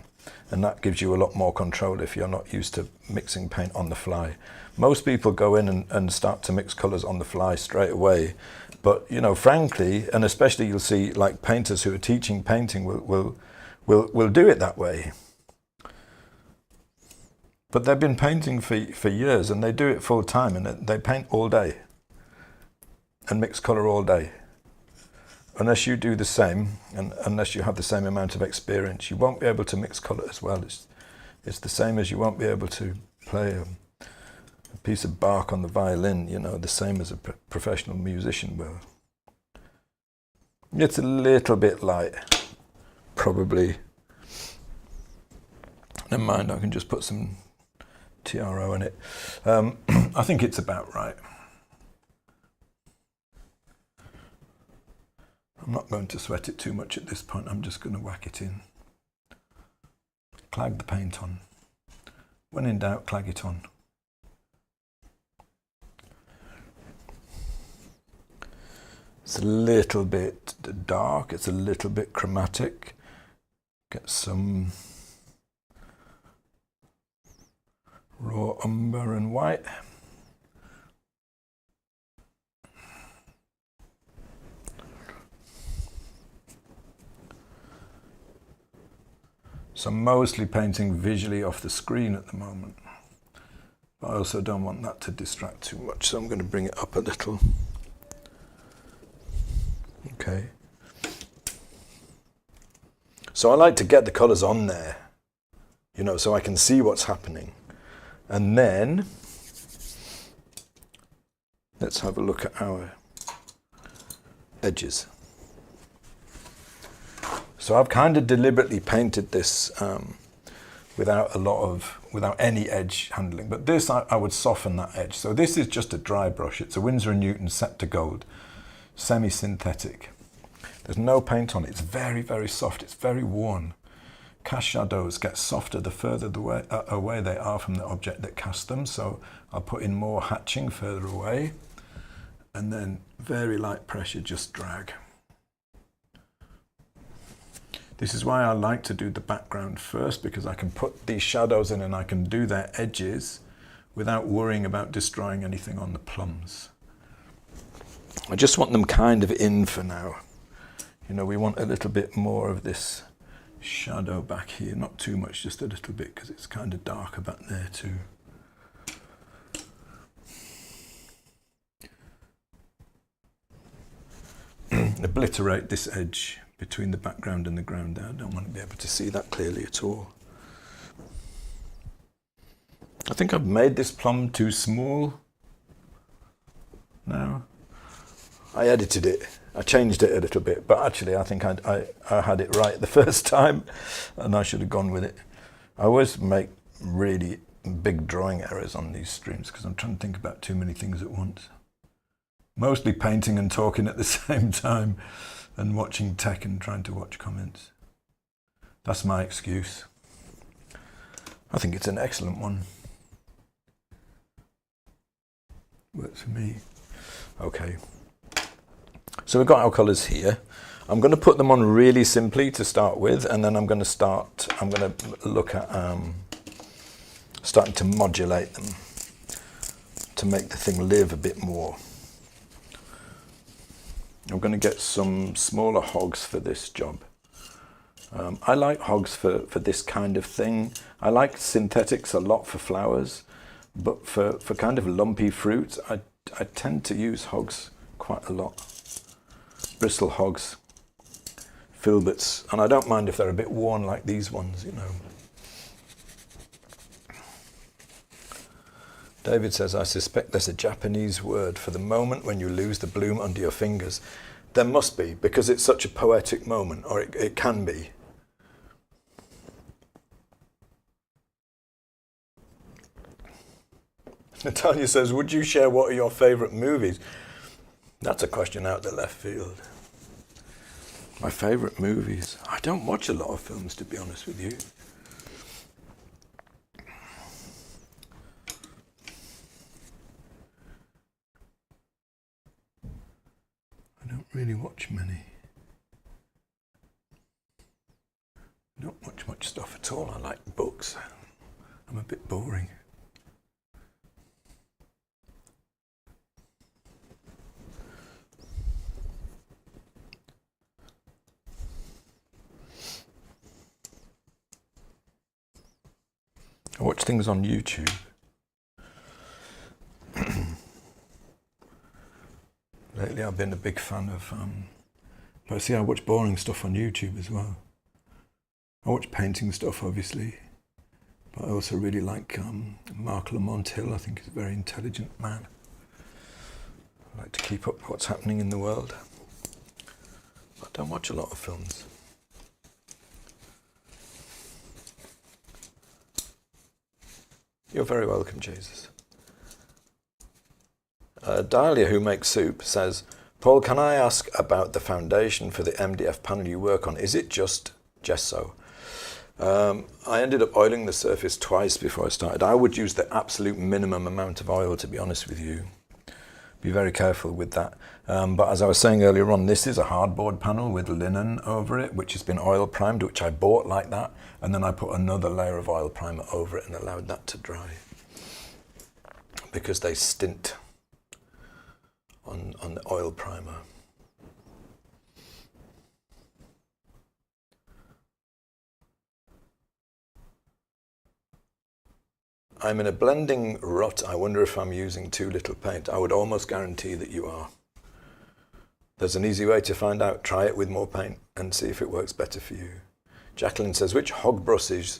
and that gives you a lot more control if you're not used to mixing paint on the fly. Most people go in and start to mix colours on the fly straight away, but you know, frankly, and especially you'll see like painters who are teaching painting will do it that way. But they've been painting for years and they do it full time, and they paint all day and mix colour all day. Unless you do the same, and unless you have the same amount of experience, you won't be able to mix colour as well. It's the same as you won't be able to play a piece of bark on the violin, you know, the same as a professional musician will. It's a little bit light, probably. Never mind, I can just put some TRO in it. I think it's about right. I'm not going to sweat it too much at this point. I'm just going to whack it in. Clag the paint on. When in doubt, clag it on. It's a little bit dark, it's a little bit chromatic. Get some raw umber and white. So I'm mostly painting visually off the screen at the moment, but I also don't want that to distract too much, so I'm going to bring it up a little. Okay. So I like to get the colours on there, you know, so I can see what's happening. And then let's have a look at our edges. So I've kind of deliberately painted this without any edge handling, but this I would soften that edge. So this is just a dry brush. It's a Winsor & Newton set to gold, semi-synthetic. There's no paint on it. It's very, very soft. It's very worn. Cast shadows get softer the further away they are from the object that cast them. So I'll put in more hatching further away, and then very light pressure, just drag. This is why I like to do the background first, because I can put these shadows in and I can do their edges without worrying about destroying anything on the plums. I just want them kind of in for now. You know, we want a little bit more of this shadow back here, not too much, just a little bit, because it's kind of darker back there too. Obliterate this edge between the background and the ground there. I don't want to be able to see that clearly at all. I think I've made this plum too small now. I edited it. I changed it a little bit, but actually I think I had it right the first time, and I should have gone with it. I always make really big drawing errors on these streams because I'm trying to think about too many things at once. Mostly painting and talking at the same time, and watching tech and trying to watch comments. That's my excuse. I think it's an excellent one. Works for me. Okay. So we've got our colours here. I'm going to put them on really simply to start with, and then I'm going to look at starting to modulate them to make the thing live a bit more. I'm going to get some smaller hogs for this job. I like hogs for this kind of thing. I like synthetics a lot for flowers, but for kind of lumpy fruits, I tend to use hogs quite a lot. Bristle hogs, filberts, and I don't mind if they're a bit worn like these ones, you know. David says, I suspect there's a Japanese word for the moment when you lose the bloom under your fingers. There must be, because it's such a poetic moment, or it can be. Natalia says, would you share what are your favourite movies? That's a question out the left field. My favourite movies? I don't watch a lot of films, to be honest with you. I don't really watch many. I don't watch much stuff at all. I like books. I'm a bit boring. I watch things on YouTube. Lately I've been a big fan of, but see, I watch boring stuff on YouTube as well. I watch painting stuff, obviously, but I also really like Mark Lamont Hill. I think he's a very intelligent man. I like to keep up what's happening in the world. I don't watch a lot of films. You're very welcome, Jesus. Dahlia, who makes soup, says, Paul, can I ask about the foundation for the MDF panel you work on? Is it just gesso? I ended up oiling the surface twice before I started. I would use the absolute minimum amount of oil, to be honest with you. Be very careful with that. But as I was saying earlier on, this is a hardboard panel with linen over it, which has been oil primed, which I bought like that. And then I put another layer of oil primer over it and allowed that to dry, because they stint on the oil primer. I'm in a blending rut. I wonder if I'm using too little paint. I would almost guarantee that you are. There's an easy way to find out. Try it with more paint and see if it works better for you. Jacqueline says, which hog brushes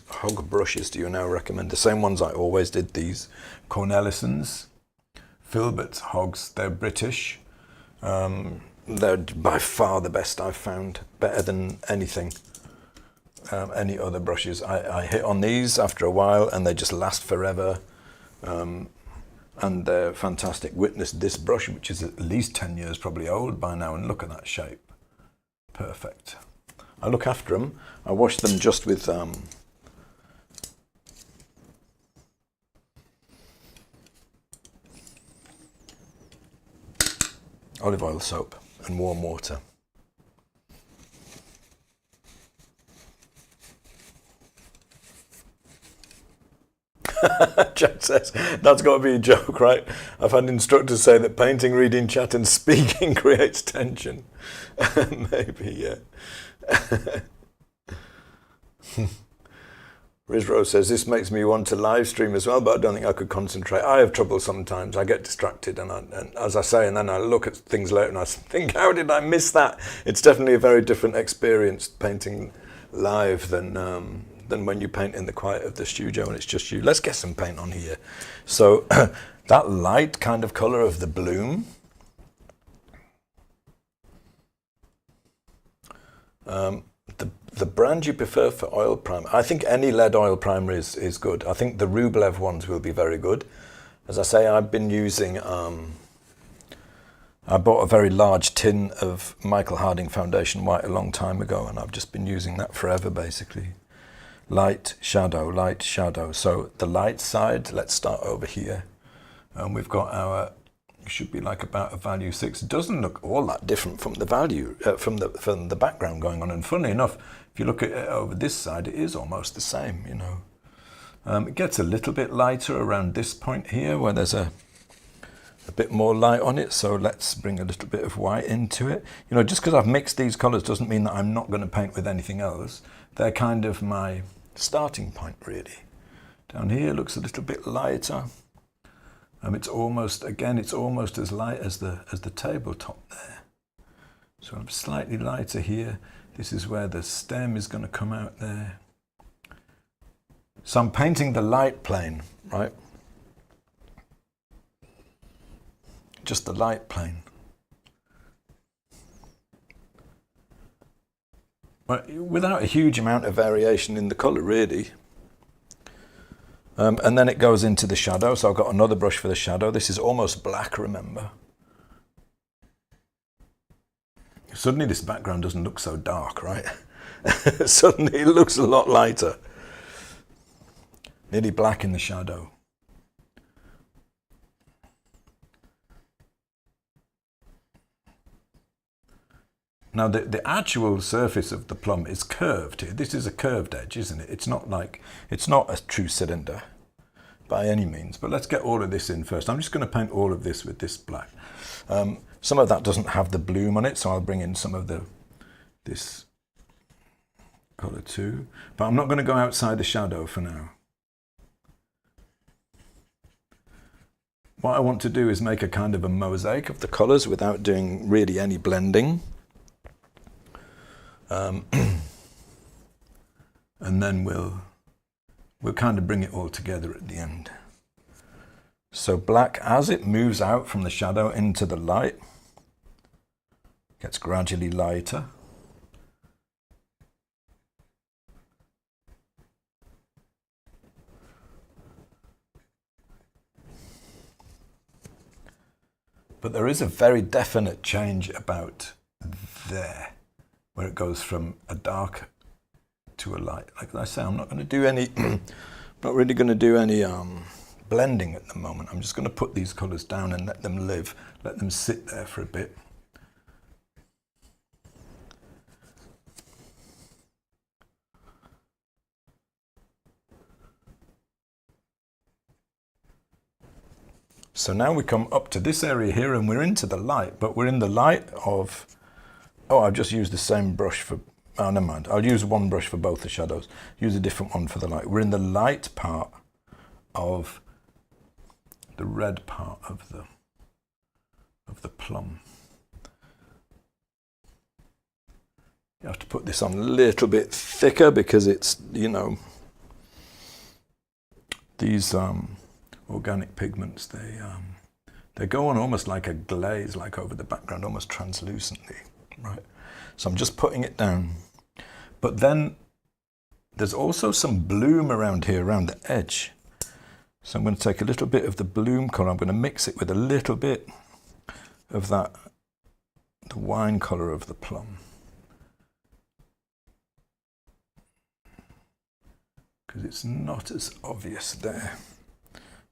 do you now recommend? The same ones I always did, these Cornelisons, Filbert's hogs. They're British. They're by far the best I've found, better than anything. Any other brushes. I hit on these after a while and they just last forever, and they're fantastic. Witness this brush, which is at least 10 years probably old by now, and look at that shape. Perfect. I look after them. I wash them just with olive oil soap and warm water. Chat says, that's got to be a joke, right? I've had instructors say that painting, reading, chat and speaking creates tension. Maybe, yeah. Riz Rose says, this makes me want to live stream as well, but I don't think I could concentrate. I have trouble sometimes. I get distracted, and as I say, and then I look at things later and I think, how did I miss that? It's definitely a very different experience painting live than when you paint in the quiet of the studio and it's just you. Let's get some paint on here. So that light kind of colour of the bloom, the brand you prefer for oil primer, I think any lead oil primer is good. I think the Rublev ones will be very good. As I say, I've been using, I bought a very large tin of Michael Harding Foundation White a long time ago, and I've just been using that forever basically. Light, shadow, light, shadow. So the light side, let's start over here. And we've got our, should be like about a value 6. It doesn't look all that different from the value, from the background going on. And funny enough, if you look at it over this side, it is almost the same, you know. It gets a little bit lighter around this point here where there's a bit more light on it. So let's bring a little bit of white into it. You know, just because I've mixed these colors doesn't mean that I'm not going to paint with anything else. They're kind of my starting point, really. Down here looks a little bit lighter. It's almost, again, it's almost as light as the tabletop there. So I'm slightly lighter here. This is where the stem is going to come out there. So I'm painting the light plane, right? Just the light plane. Without a huge amount of variation in the colour, really. And then it goes into the shadow. So I've got another brush for the shadow. This is almost black, remember. Suddenly this background doesn't look so dark, right? Suddenly it looks a lot lighter. Nearly black in the shadow. Now the actual surface of the plum is curved here. This is a curved edge, isn't it? It's not a true cylinder by any means, but let's get all of this in first. I'm just going to paint all of this with this black. Some of that doesn't have the bloom on it, so I'll bring in some of this color too, but I'm not going to go outside the shadow for now. What I want to do is make a kind of a mosaic of the colors without doing really any blending. And then we'll kind of bring it all together at the end. So black, as it moves out from the shadow into the light, gets gradually lighter. But there is a very definite change about there, where it goes from a dark to a light. Like I say, I'm not going to do any, not really going to do any blending at the moment. I'm just going to put these colours down and let them live, let them sit there for a bit. So now we come up to this area here and we're into the light, but we're in the light of, oh, I've just used the same brush for, oh, never mind. I'll use one brush for both the shadows, use a different one for the light. We're in the light part of the red part of the plum. You have to put this on a little bit thicker because it's, you know, these organic pigments, they go on almost like a glaze, like over the background, almost translucently, right? So I'm just putting it down. But then there's also some bloom around here, around the edge. So I'm going to take a little bit of the bloom colour, I'm going to mix it with a little bit of that, the wine colour of the plum. Because it's not as obvious there.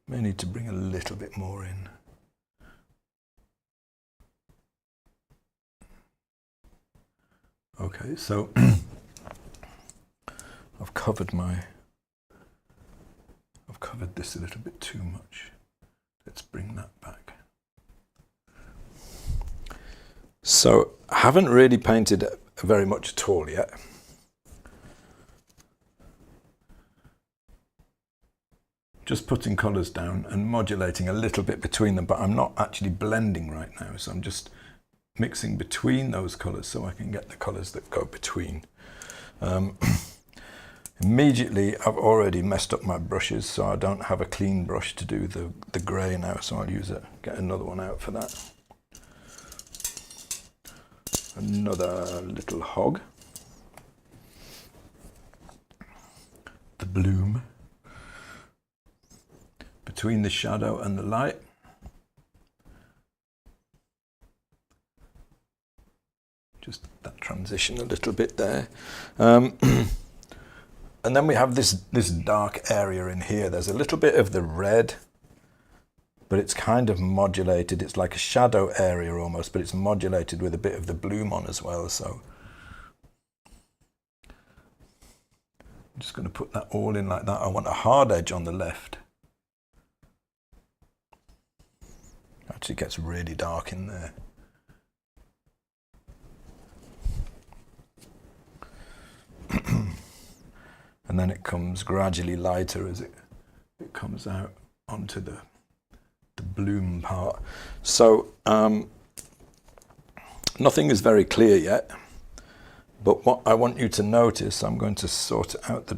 May need to bring a little bit more in. Okay, so I've covered this a little bit too much. Let's bring that back. So I haven't really painted very much at all yet. Just putting colours down and modulating a little bit between them, but I'm not actually blending right now, so I'm just mixing between those colours so I can get the colours that go between. Immediately I've already messed up my brushes, so I don't have a clean brush to do the grey now, so I'll get another one out for that. Another little hog. The bloom. Between the shadow and the light. Just that transition a little bit there. And then we have this dark area in here. There's a little bit of the red, but it's kind of modulated. It's like a shadow area almost, but it's modulated with a bit of the bloom on as well. So I'm just going to put that all in like that. I want a hard edge on the left. Actually gets really dark in there. And then it comes gradually lighter as it comes out onto the bloom part. So nothing is very clear yet, but what I want you to notice, I'm going to sort out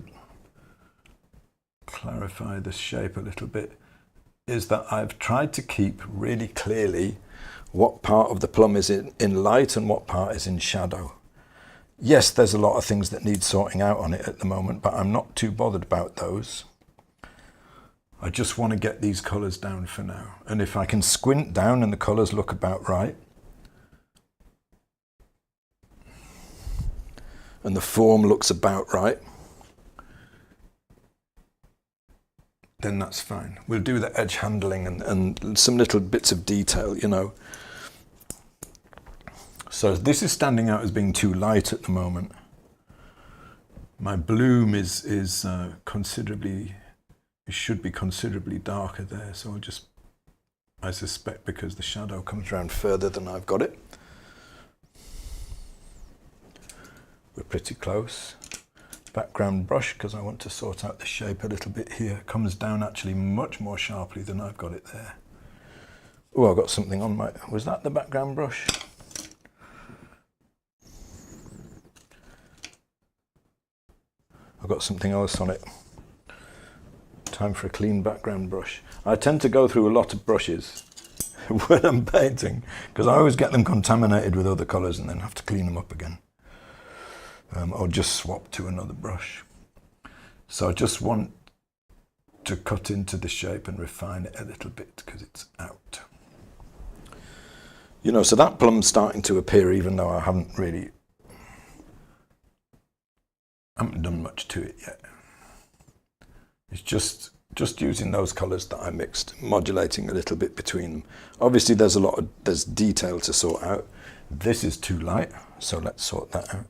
clarify the shape a little bit, is that I've tried to keep really clearly what part of the plum is in light and what part is in shadow. Yes, there's a lot of things that need sorting out on it at the moment, but I'm not too bothered about those. I just want to get these colours down for now. And if I can squint down and the colours look about right, and the form looks about right, then that's fine. We'll do the edge handling and some little bits of detail, you know. So this is standing out as being too light at the moment. My bloom is considerably, it should be considerably darker there. So I suspect because the shadow comes around further than I've got it. We're pretty close. Background brush, because I want to sort out the shape a little bit here. Comes down actually much more sharply than I've got it there. Oh, I've got something on my, was that the background brush? I've got something else on it. Time for a clean background brush. I tend to go through a lot of brushes when I'm painting, because I always get them contaminated with other colours and then have to clean them up again. Or just swap to another brush. So I just want to cut into the shape and refine it a little bit because it's out. You know, so that plum's starting to appear even though I haven't done much to it yet. It's just just using those colours that I mixed, modulating a little bit between them. Obviously there's detail to sort out. This is too light, so let's sort that out.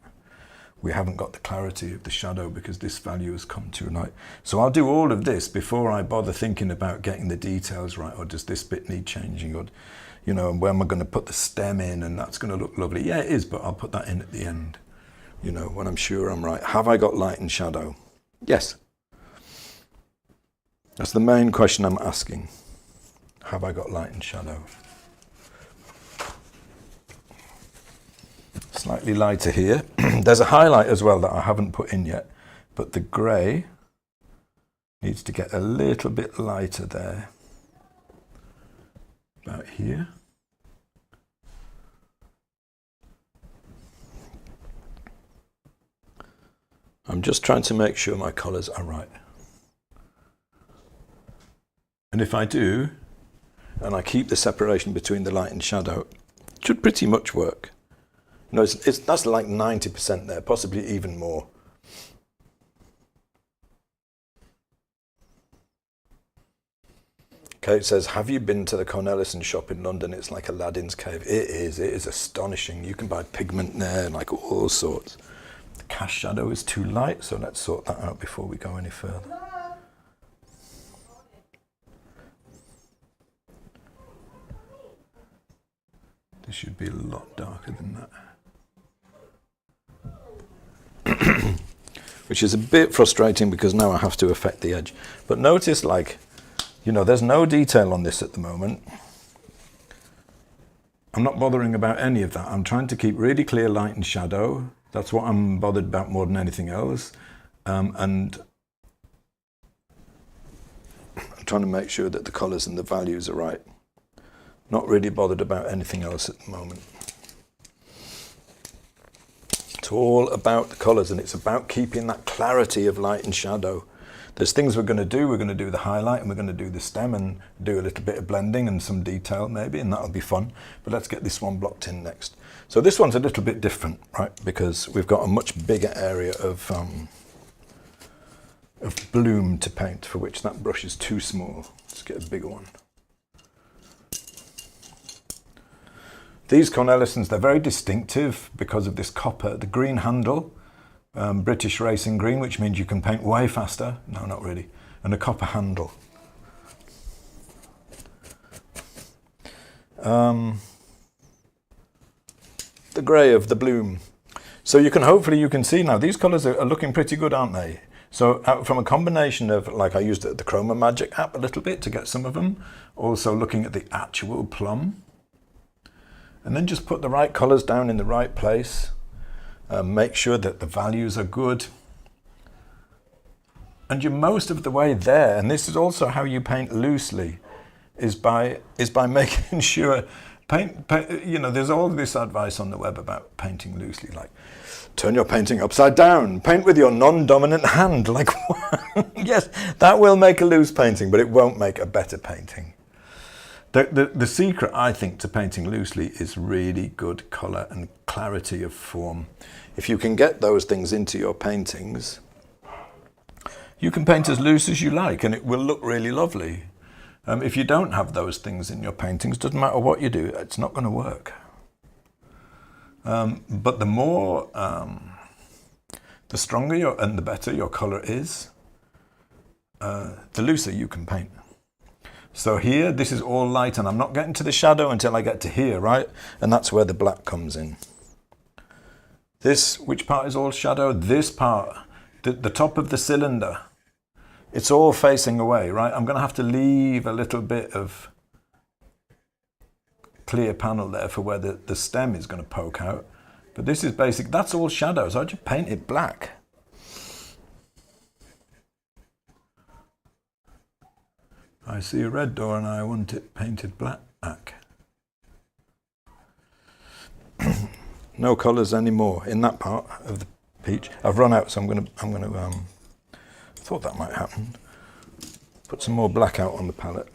We haven't got the clarity of the shadow because this value has come too light. So I'll do all of this before I bother thinking about getting the details right, or does this bit need changing, or, you know, where am I going to put the stem in, and that's going to look lovely. Yeah, it is, but I'll put that in at the end, you know, when I'm sure I'm right. Have I got light and shadow? Yes. That's the main question I'm asking. Have I got light and shadow? Slightly lighter here. There's a highlight as well that I haven't put in yet, but the grey needs to get a little bit lighter there. About here. I'm just trying to make sure my colours are right. And if I do, and I keep the separation between the light and shadow, it should pretty much work. You know, that's like 90% there, possibly even more. Kate says, have you been to the Cornelissen shop in London? It's like Aladdin's cave. It is astonishing. You can buy pigment there, like all sorts. The cast shadow is too light, so let's sort that out before we go any further. This should be a lot darker than that. Which is a bit frustrating because now I have to affect the edge. But notice, like, you know, there's no detail on this at the moment. I'm not bothering about any of that. I'm trying to keep really clear light and shadow. That's what I'm bothered about more than anything else. And I'm trying to make sure that the colours and the values are right. Not really bothered about anything else at the moment. It's all about the colours, and it's about keeping that clarity of light and shadow. There's things we're going to do. We're going to do the highlight, and we're going to do the stem, and do a little bit of blending and some detail maybe, and that'll be fun. But let's get this one blocked in next. So this one's a little bit different, right? Because we've got a much bigger area of bloom to paint, for which that brush is too small. Let's get a bigger one. These Cornelissens, they're very distinctive because of this copper, the green handle, British racing green, which means you can paint way faster. No, not really. And a copper handle. The grey of the bloom. So you can see now, these colours are looking pretty good, aren't they? So from a combination of, like, I used the Chroma Magic app a little bit to get some of them. Also looking at the actual plum. And then just put the right colours down in the right place. Make sure that the values are good. And you're most of the way there. And this is also how you paint loosely, is by making sure, you know, there's all this advice on the web about painting loosely, like, turn your painting upside down, paint with your non-dominant hand. Like, yes, that will make a loose painting, but it won't make a better painting. The secret, I think, to painting loosely is really good colour and clarity of form. If you can get those things into your paintings, you can paint as loose as you like and it will look really lovely. If you don't have those things in your paintings, doesn't matter what you do, it's not going to work. But the more, the stronger and the better your colour is, the looser you can paint. So here, this is all light, and I'm not getting to the shadow until I get to here, right? And that's where the black comes in. This, which part is all shadow? This part, the top of the cylinder, it's all facing away, right? I'm going to have to leave a little bit of clear panel there for where the stem is going to poke out. But this is basic, that's all shadow, so I just paint it black. I see a red door and I want it painted black. No colours anymore in that part of the peach. I've run out, so I'm gonna thought that might happen. Put some more black out on the palette.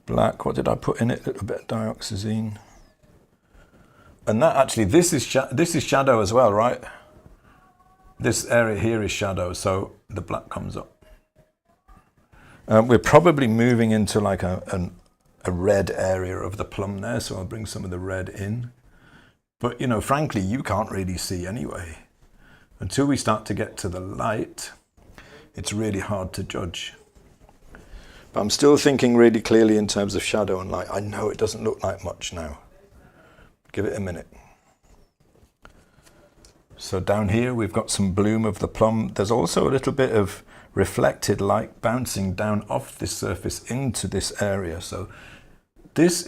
black. What did I put in it? A little bit of dioxazine. And that actually, this is shadow as well, right? This area here is shadow, so the black comes up. We're probably moving into like a red area of the plum there, so I'll bring some of the red in. But, you know, frankly, you can't really see anyway. Until we start to get to the light, it's really hard to judge. But I'm still thinking really clearly in terms of shadow and light. I know it doesn't look like much now. Give it a minute. So down here we've got some bloom of the plum. There's also a little bit of reflected light bouncing down off this surface into this area. So this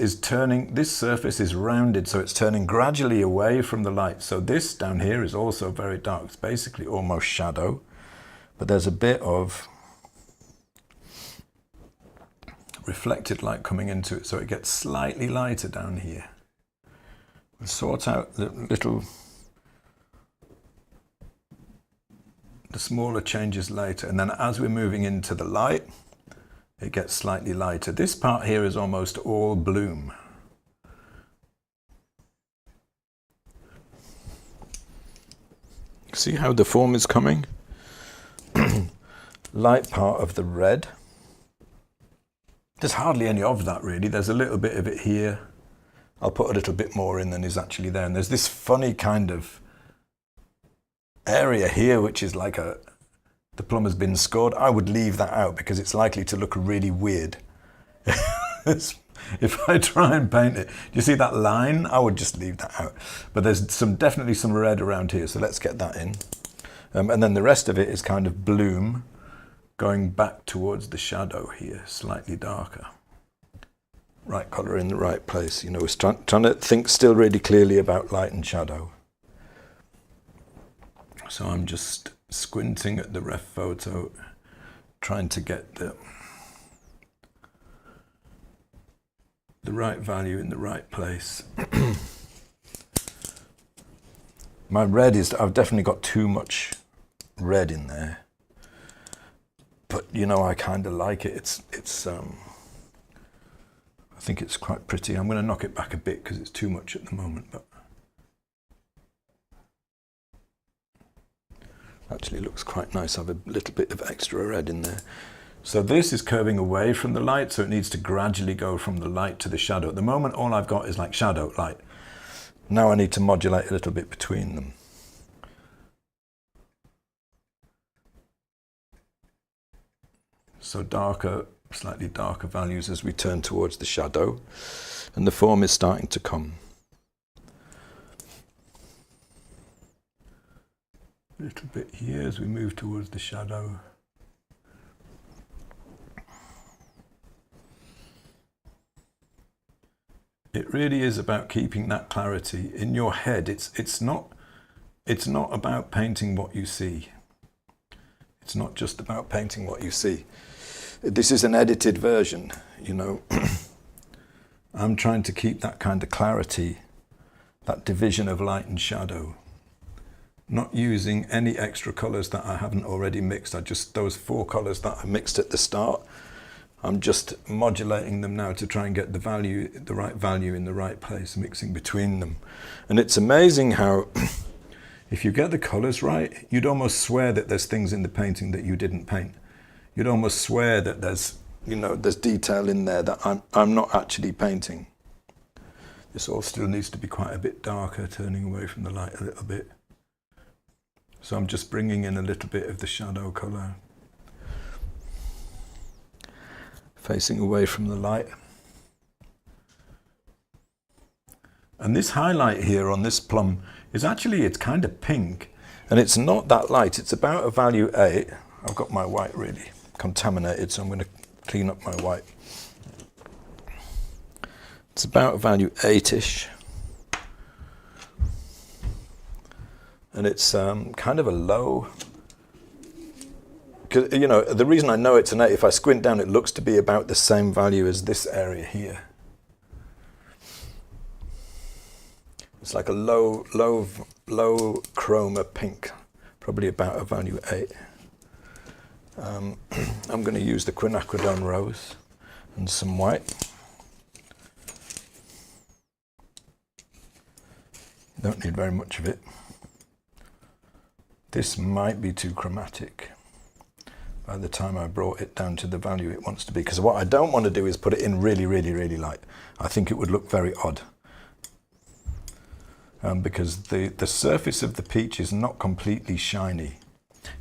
surface is rounded, so it's turning gradually away from the light. So this down here is also very dark. It's basically almost shadow, but there's a bit of reflected light coming into it, so it gets slightly lighter down here. We'll sort out the smaller changes later, and then as we're moving into the light, it gets slightly lighter. This part here is almost all bloom. See how the form is coming? Light part of the red. There's hardly any of that really. There's a little bit of it here. I'll put a little bit more in than is actually there. And there's this funny kind of area here, which is like the plum has been scored. I would leave that out because it's likely to look really weird. If I try and paint it, do you see that line? I would just leave that out. But there's definitely some red around here, so let's get that in. And then the rest of it is kind of bloom going back towards the shadow here, slightly darker. Right colour in the right place. You know, we're trying to think still really clearly about light and shadow. So I'm just squinting at the ref photo, trying to get the right value in the right place. My red is, I've definitely got too much red in there. But, you know, I kind of like it. I think it's quite pretty. I'm going to knock it back a bit because it's too much at the moment. But actually looks quite nice. I have a little bit of extra red in there. So this is curving away from the light, so it needs to gradually go from the light to the shadow. At the moment, all I've got is like shadow, light. Now I need to modulate a little bit between them. So darker, slightly darker values as we turn towards the shadow, and the form is starting to come. A little bit here as we move towards the shadow. It really is about keeping that clarity in your head. It's not about painting what you see. It's not just about painting what you see. This is an edited version, you know. I'm trying to keep that kind of clarity, that division of light and shadow. Not using any extra colours that I haven't already mixed. Those 4 colours that I mixed at the start, I'm just modulating them now to try and get the right value in the right place, mixing between them. And it's amazing how, if you get the colours right, you'd almost swear that there's things in the painting that you didn't paint. You'd almost swear that there's detail in there that I'm not actually painting. This all still needs to be quite a bit darker, turning away from the light a little bit. So I'm just bringing in a little bit of the shadow colour, facing away from the light. And this highlight here on this plum is actually, it's kind of pink, and it's not that light. It's about a value 8. I've got my white really contaminated, so I'm going to clean up my white. It's about a value 8-ish. And it's kind of a low, because, you know, the reason I know it's an 8, if I squint down, it looks to be about the same value as this area here. It's like a low chroma pink, probably about a value 8. I'm going to use the quinacridone rose and some white. Don't need very much of it. This might be too chromatic by the time I brought it down to the value it wants to be, because what I don't want to do is put it in really, really, really light. I think it would look very odd. Because the surface of the peach is not completely shiny.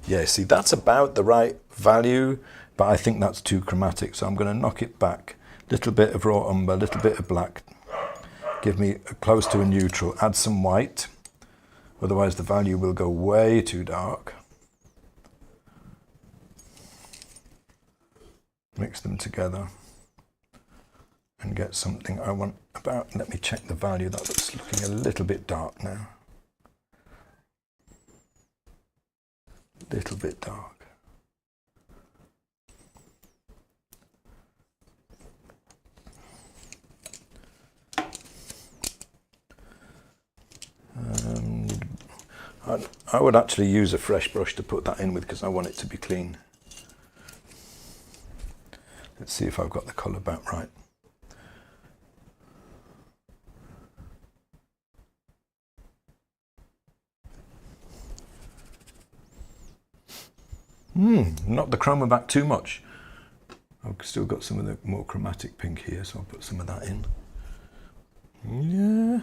Yeah, see, that's about the right value, but I think that's too chromatic, so I'm going to knock it back. Little bit of raw umber, little bit of black. Give me close to a neutral. Add some white, otherwise the value will go way too dark. Mix them together and get something I want about. Let me check the value. That looks looking a little bit dark now. Little bit dark. I would actually use a fresh brush to put that in with, because I want it to be clean. Let's see if I've got the colour about right. Not the chroma back too much. I've still got some of the more chromatic pink here, so I'll put some of that in. Yeah,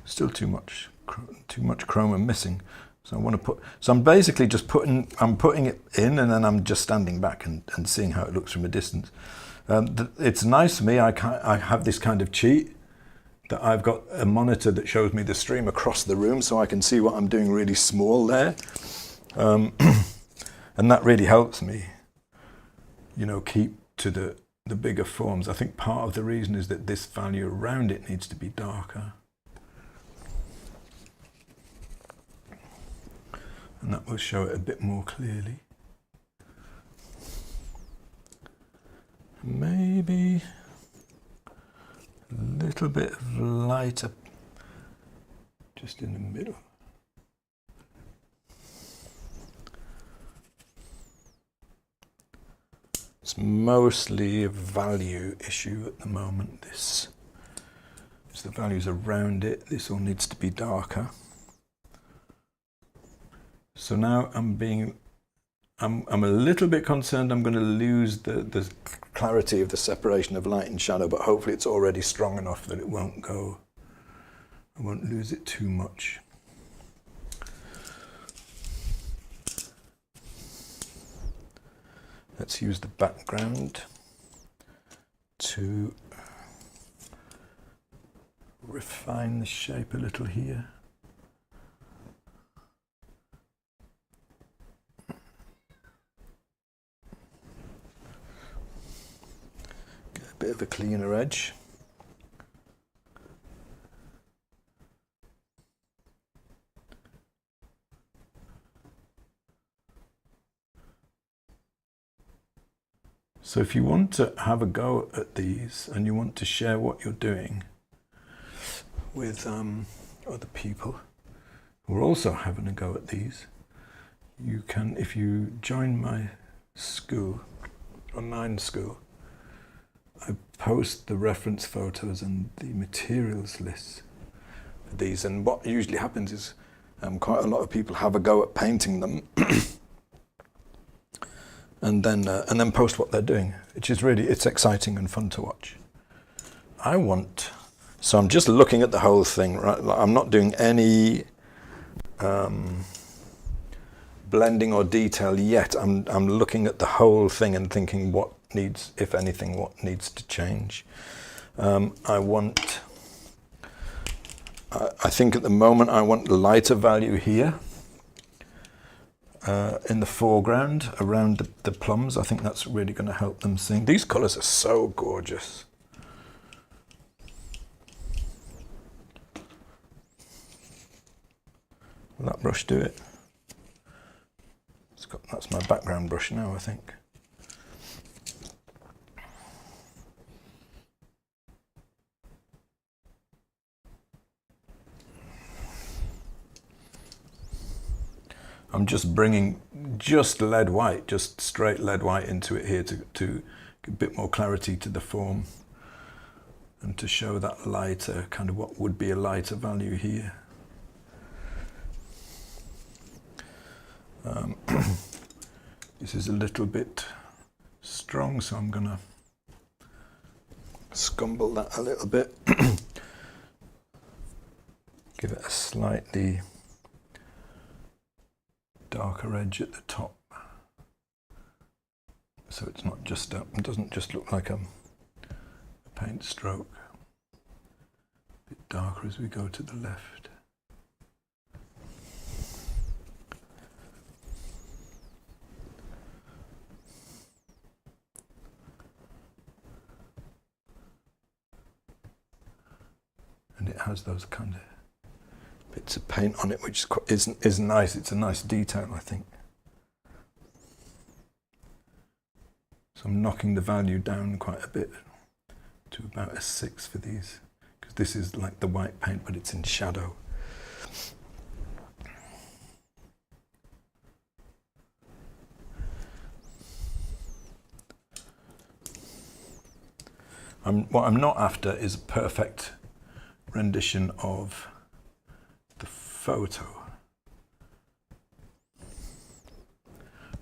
still too much chroma missing. So I want to put, so I'm basically just putting it in, and then I'm just standing back and seeing how it looks from a distance. It's nice for me. I have this kind of cheat that I've got a monitor that shows me the stream across the room, so I can see what I'm doing really small there. And that really helps me, you know, keep to the bigger forms. I think part of the reason is that this value around it needs to be darker. And that will show it a bit more clearly. Maybe a little bit of lighter just in the middle. It's mostly a value issue at the moment. This is the values around it. This all needs to be darker. So now I'm a little bit concerned I'm going to lose the clarity of the separation of light and shadow, but hopefully it's already strong enough that it won't go, I won't lose it too much. Let's use the background to refine the shape a little here. Get a bit of a cleaner edge. So if you want to have a go at these and you want to share what you're doing with other people who are also having a go at these, you can, if you join my school, online school, I post the reference photos and the materials lists for these, and what usually happens is quite a lot of people have a go at painting them and then post what they're doing, which is really, it's exciting and fun to watch. So I'm just looking at the whole thing, right? I'm not doing any blending or detail yet. I'm looking at the whole thing and thinking what needs, if anything, what needs to change. I think at the moment I want the lighter value here. In the foreground around the plums. I think that's really going to help them sing. These colours are so gorgeous. Will that brush do it? That's my background brush now, I think. I'm just bringing just lead white, just straight lead white into it here to give a bit more clarity to the form and to show that lighter, kind of what would be a lighter value here. This is a little bit strong, so I'm going to scumble that a little bit. Give it a slightly darker edge at the top, so it's not just it doesn't just look like a paint stroke. A bit darker as we go to the left. And it has those kind of bits of paint on it, which is nice. It's a nice detail, I think. So I'm knocking the value down quite a bit to about a 6 for these, because this is like the white paint, but it's in shadow. What I'm not after is a perfect rendition of the photo.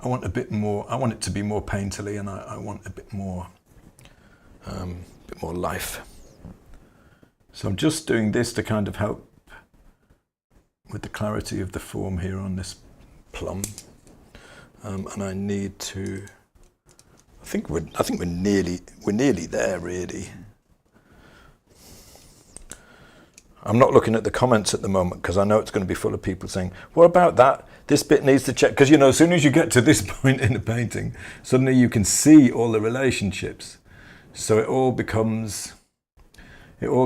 I want a bit more. I want it to be more painterly, and I want a bit more life. So I'm just doing this to kind of help with the clarity of the form here on this plum, and I need to. I think we're nearly there, really. I'm not looking at the comments at the moment because I know it's going to be full of people saying, what about that? This bit needs to check. Because, you know, as soon as you get to this point in the painting, suddenly you can see all the relationships. So it all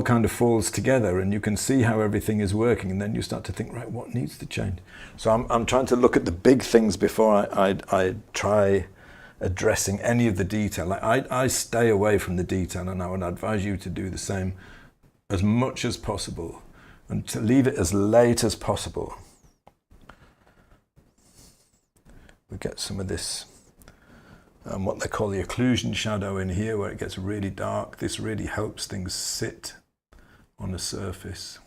kind of falls together, and you can see how everything is working. And then you start to think, right, what needs to change? So I'm trying to look at the big things before I try addressing any of the detail. Like I stay away from the detail, and I would advise you to do the same as much as possible, and to leave it as late as possible. We get some of this, what they call the occlusion shadow in here, where it gets really dark. This really helps things sit on the surface.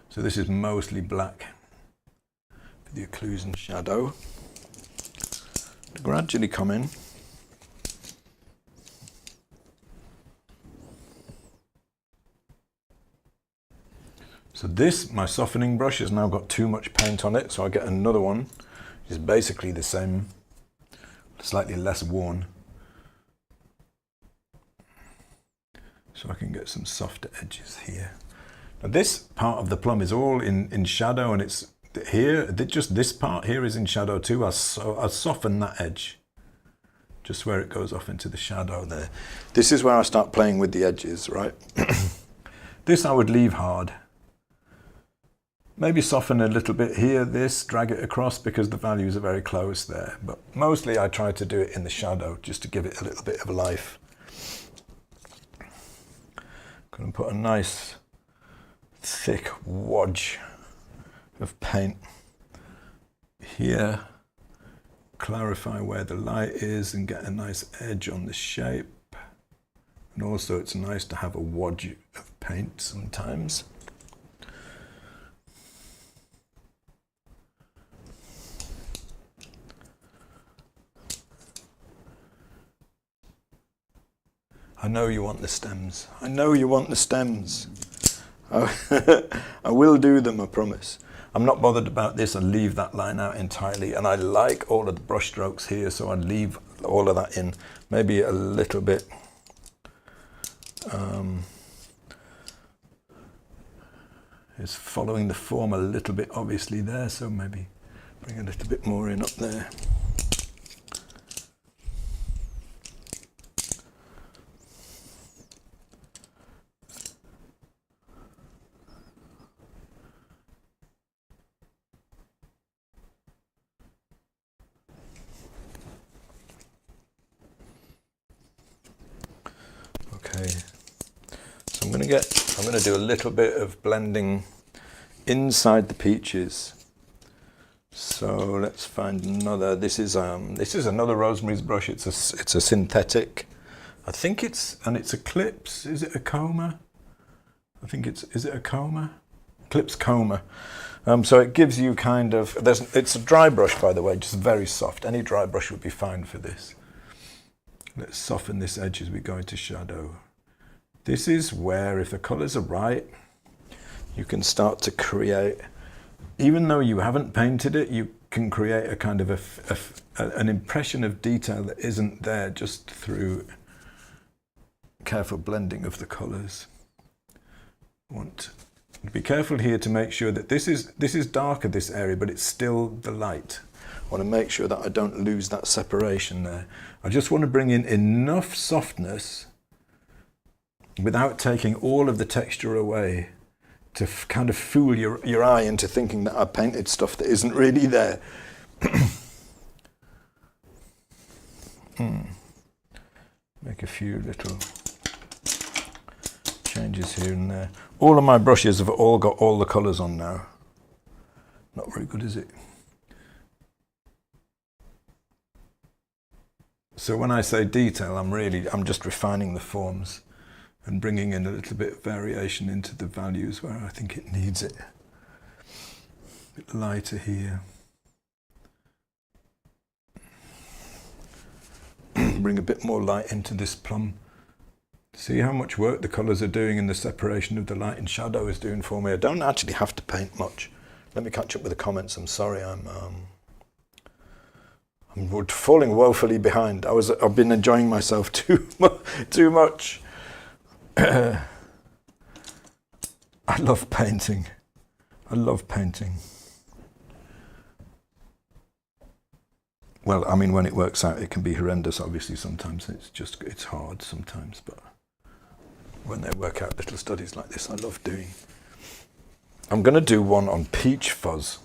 So this is mostly black. The occlusion shadow to gradually come in. So this, my softening brush, has now got too much paint on it, so I get another one, which is basically the same, slightly less worn. So I can get some softer edges here. Now this part of the plum is all in shadow, and it's here, just this part here is in shadow too. I'll soften that edge, just where it goes off into the shadow there. This is where I start playing with the edges, right? This I would leave hard. Maybe soften a little bit here, drag it across, because the values are very close there. But mostly I try to do it in the shadow, just to give it a little bit of life. Going to put a nice thick wodge of paint here, clarify where the light is and get a nice edge on the shape. And also it's nice to have a wodge of paint sometimes. I know you want the stems. I know you want the stems. I will do them, I promise. I'm not bothered about this. I leave that line out entirely, and I like all of the brush strokes here, so I leave all of that in. Maybe a little bit is following the form a little bit obviously there, so maybe bring a little bit more in up there. Okay, so I'm going to do a little bit of blending inside the peaches. So let's find another. This is another Rosemary's brush. It's a synthetic. I think it's Eclipse. Is it a coma? I think is it a coma? Eclipse coma. So it gives you kind of, it's a dry brush, by the way, just very soft. Any dry brush would be fine for this. Let's soften this edge as we go into shadow. This is where, if the colours are right, you can start to create, even though you haven't painted it, you can create a kind of an impression of detail that isn't there just through careful blending of the colours. Want to be careful here to make sure that this is darker, this area, but it's still the light. I want to make sure that I don't lose that separation there. I just want to bring in enough softness without taking all of the texture away to kind of fool your eye into thinking that I painted stuff that isn't really there. Make a few little changes here and there. All of my brushes have all got all the colours on now. Not very good, is it? So when I say detail, I'm just refining the forms and bringing in a little bit of variation into the values where I think it needs it. A bit lighter here. Bring a bit more light into this plum. See how much work the colours are doing and the separation of the light and shadow is doing for me. I don't actually have to paint much. Let me catch up with the comments. I'm sorry, I'm falling woefully behind. I've been enjoying myself too much. I love painting. I love painting. Well, I mean, when it works out, it can be horrendous. Obviously, sometimes it's hard sometimes, but when they work out little studies like this, I love doing. I'm going to do one on peach fuzz.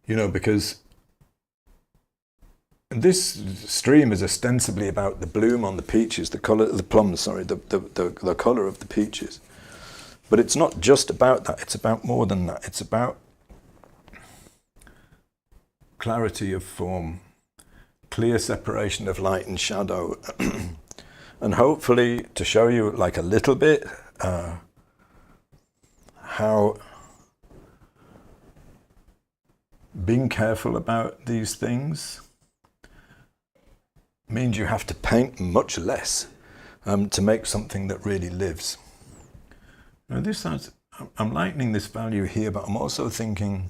You know, because this stream is ostensibly about the bloom on the peaches, the colour, the plums, sorry, the colour of the peaches. But it's not just about that, it's about more than that. It's about clarity of form, clear separation of light and shadow, and hopefully to show you like a little bit how being careful about these things means you have to paint much less to make something that really lives. Now this sounds, I'm lightening this value here, but I'm also thinking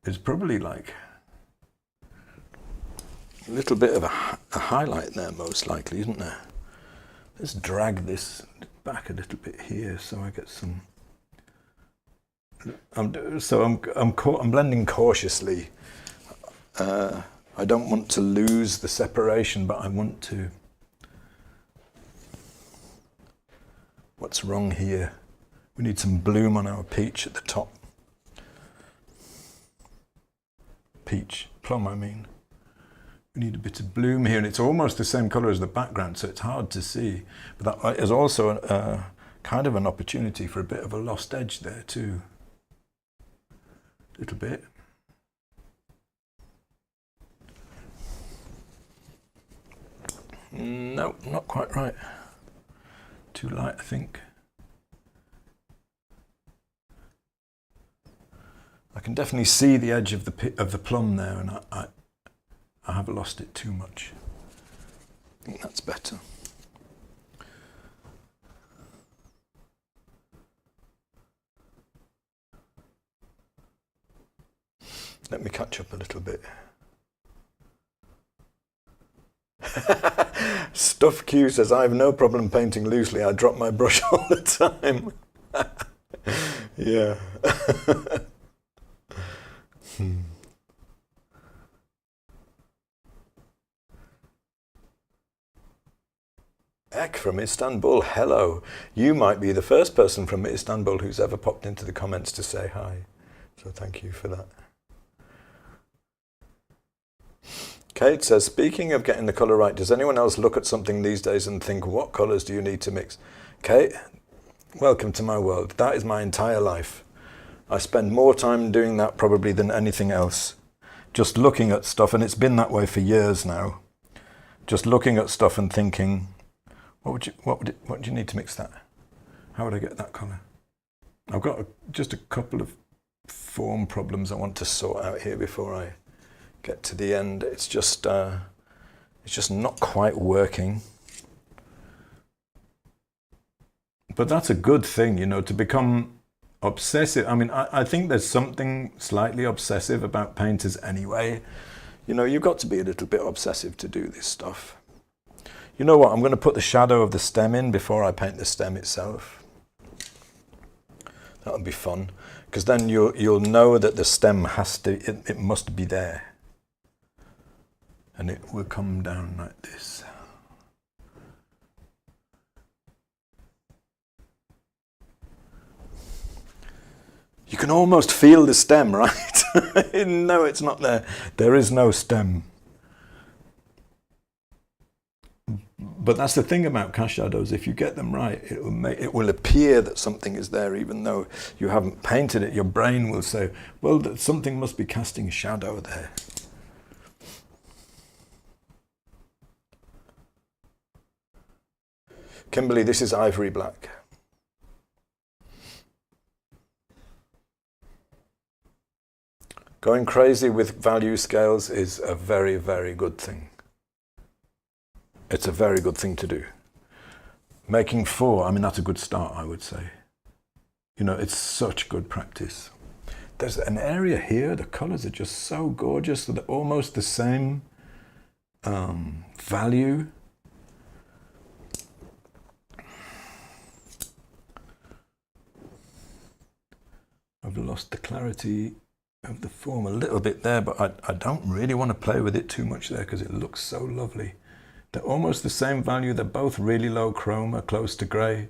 it's probably like a little bit of a highlight there, most likely, isn't there? Let's drag this back a little bit here so I get some. I'm blending cautiously. I don't want to lose the separation, but I want to. What's wrong here? We need some bloom on our peach at the top. Peach, plum, I mean. We need a bit of bloom here, and it's almost the same colour as the background, so it's hard to see. But that is also kind of an opportunity for a bit of a lost edge there too. A little bit. No, not quite right. Too light, I think. I can definitely see the edge of the plum there, and I have lost it too much. I think that's better. Let me catch up a little bit. Stuff Q says, I have no problem painting loosely. I drop my brush all the time. Yeah. Ek from Istanbul, hello. You might be the first person from Istanbul who's ever popped into the comments to say hi. So thank you for that. Kate says, speaking of getting the colour right, does anyone else look at something these days and think, what colours do you need to mix? Kate, welcome to my world. That is my entire life. I spend more time doing that probably than anything else. Just looking at stuff, and it's been that way for years now. just looking at stuff and thinking, what do you need to mix that? How would I get that colour? I've got just a couple of form problems I want to sort out here before I get to the end. It's just not quite working. But that's a good thing, you know, to become obsessive. I mean, I think there's something slightly obsessive about painters anyway. You know, you've got to be a little bit obsessive to do this stuff. You know what? I'm going to put the shadow of the stem in before I paint the stem itself. That'll be fun, because then you'll know that the stem it must be there. And it will come down like this. You can almost feel the stem, right? No, it's not there. There is no stem. But that's the thing about cast shadows. If you get them right, it will appear that something is there, even though you haven't painted it. Your brain will say, well, something must be casting a shadow there. Kimberly, this is ivory black. Going crazy with value scales is a very, very good thing. It's a very good thing to do. Making 4, I mean, that's a good start, I would say. You know, it's such good practice. There's an area here, the colours are just so gorgeous, so they're almost the same value. I've lost the clarity of the form a little bit there, but I don't really want to play with it too much there because it looks so lovely. They're almost the same value. They're both really low chroma, close to grey.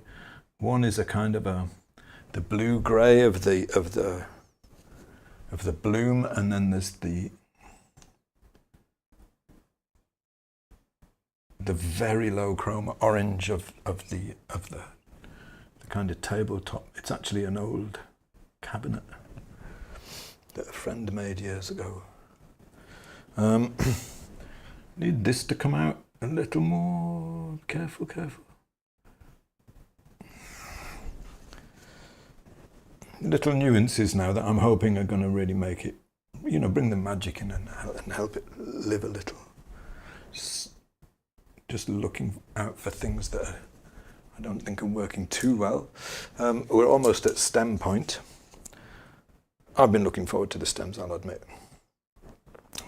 One is a kind of the blue grey of the bloom, and then there's the very low chroma orange of the kind of tabletop. It's actually an old cabinet that a friend made years ago. Need this to come out a little more. Careful. Little nuances now that I'm hoping are going to really make it, you know, bring the magic in and help it live a little. Just looking out for things that I don't think are working too well. We're almost at stem point. I've been looking forward to the stems, I'll admit.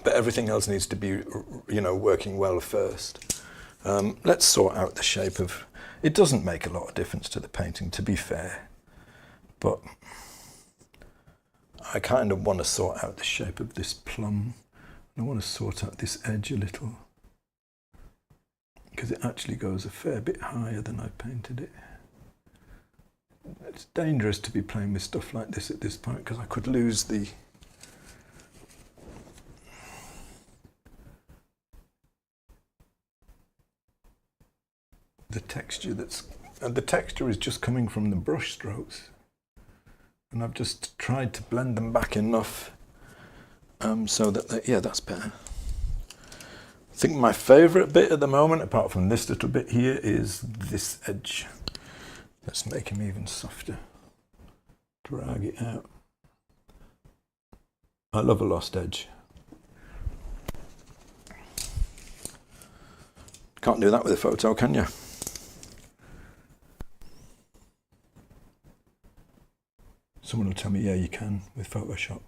But everything else needs to be, you know, working well first. Let's sort out the shape of... It doesn't make a lot of difference to the painting, to be fair. But I kind of want to sort out the shape of this plum. I want to sort out this edge a little, because it actually goes a fair bit higher than I painted it. It's dangerous to be playing with stuff like this at this point, because I could lose the texture and the texture is just coming from the brush strokes, and I've just tried to blend them back enough so that yeah, that's better. I think my favourite bit at the moment, apart from this little bit here, is this edge. Let's make him even softer. Drag it out. I love a lost edge. Can't do that with a photo, can you? Someone will tell me, yeah, you can with Photoshop.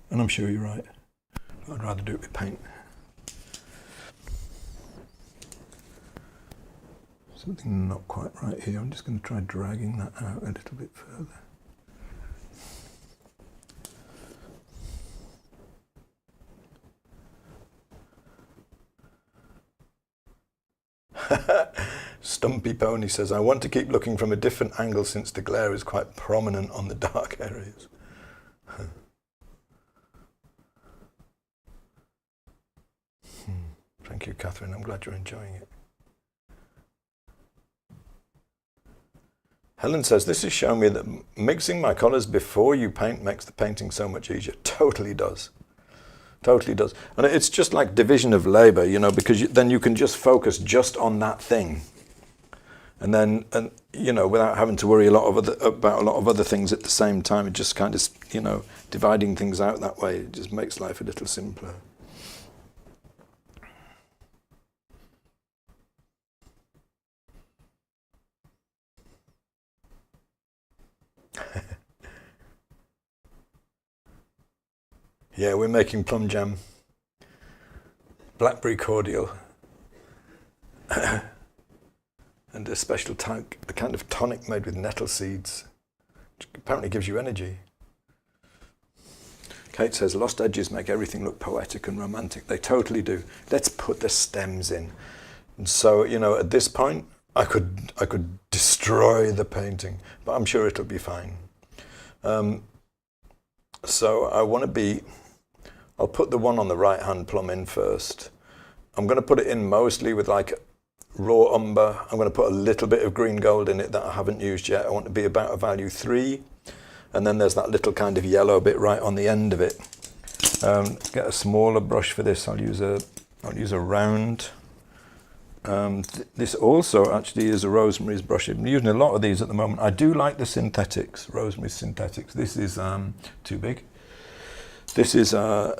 And I'm sure you're right. I'd rather do it with paint. Something not quite right here. I'm just going to try dragging that out a little bit further. Stumpy Pony says, I want to keep looking from a different angle since the glare is quite prominent on the dark areas. Thank you, Catherine. I'm glad you're enjoying it. Helen says, this has shown me that mixing my colours before you paint makes the painting so much easier. Totally does. Totally does. And it's just like division of labor, you know, because then you can just focus just on that thing. And then, you know, without having to worry about a lot of other things at the same time, it just kind of, you know, dividing things out that way, it just makes life a little simpler. Yeah, we're making plum jam, blackberry cordial, and a special a kind of tonic made with nettle seeds, which apparently gives you energy. Kate says, lost edges make everything look poetic and romantic. They totally do. Let's put the stems in. And so, you know, at this point, I could destroy the painting, but I'm sure it'll be fine. So I want to be, I'll put the one on the right-hand plum in first. I'm going to put it in mostly with like raw umber. I'm going to put a little bit of green gold in it that I haven't used yet. I want to be about a value 3. And then there's that little kind of yellow bit right on the end of it. Get a smaller brush for this. I'll use a round. This also actually is a Rosemary's brush. I'm using a lot of these at the moment. I do like the synthetics, Rosemary's synthetics. This is too big. This is, I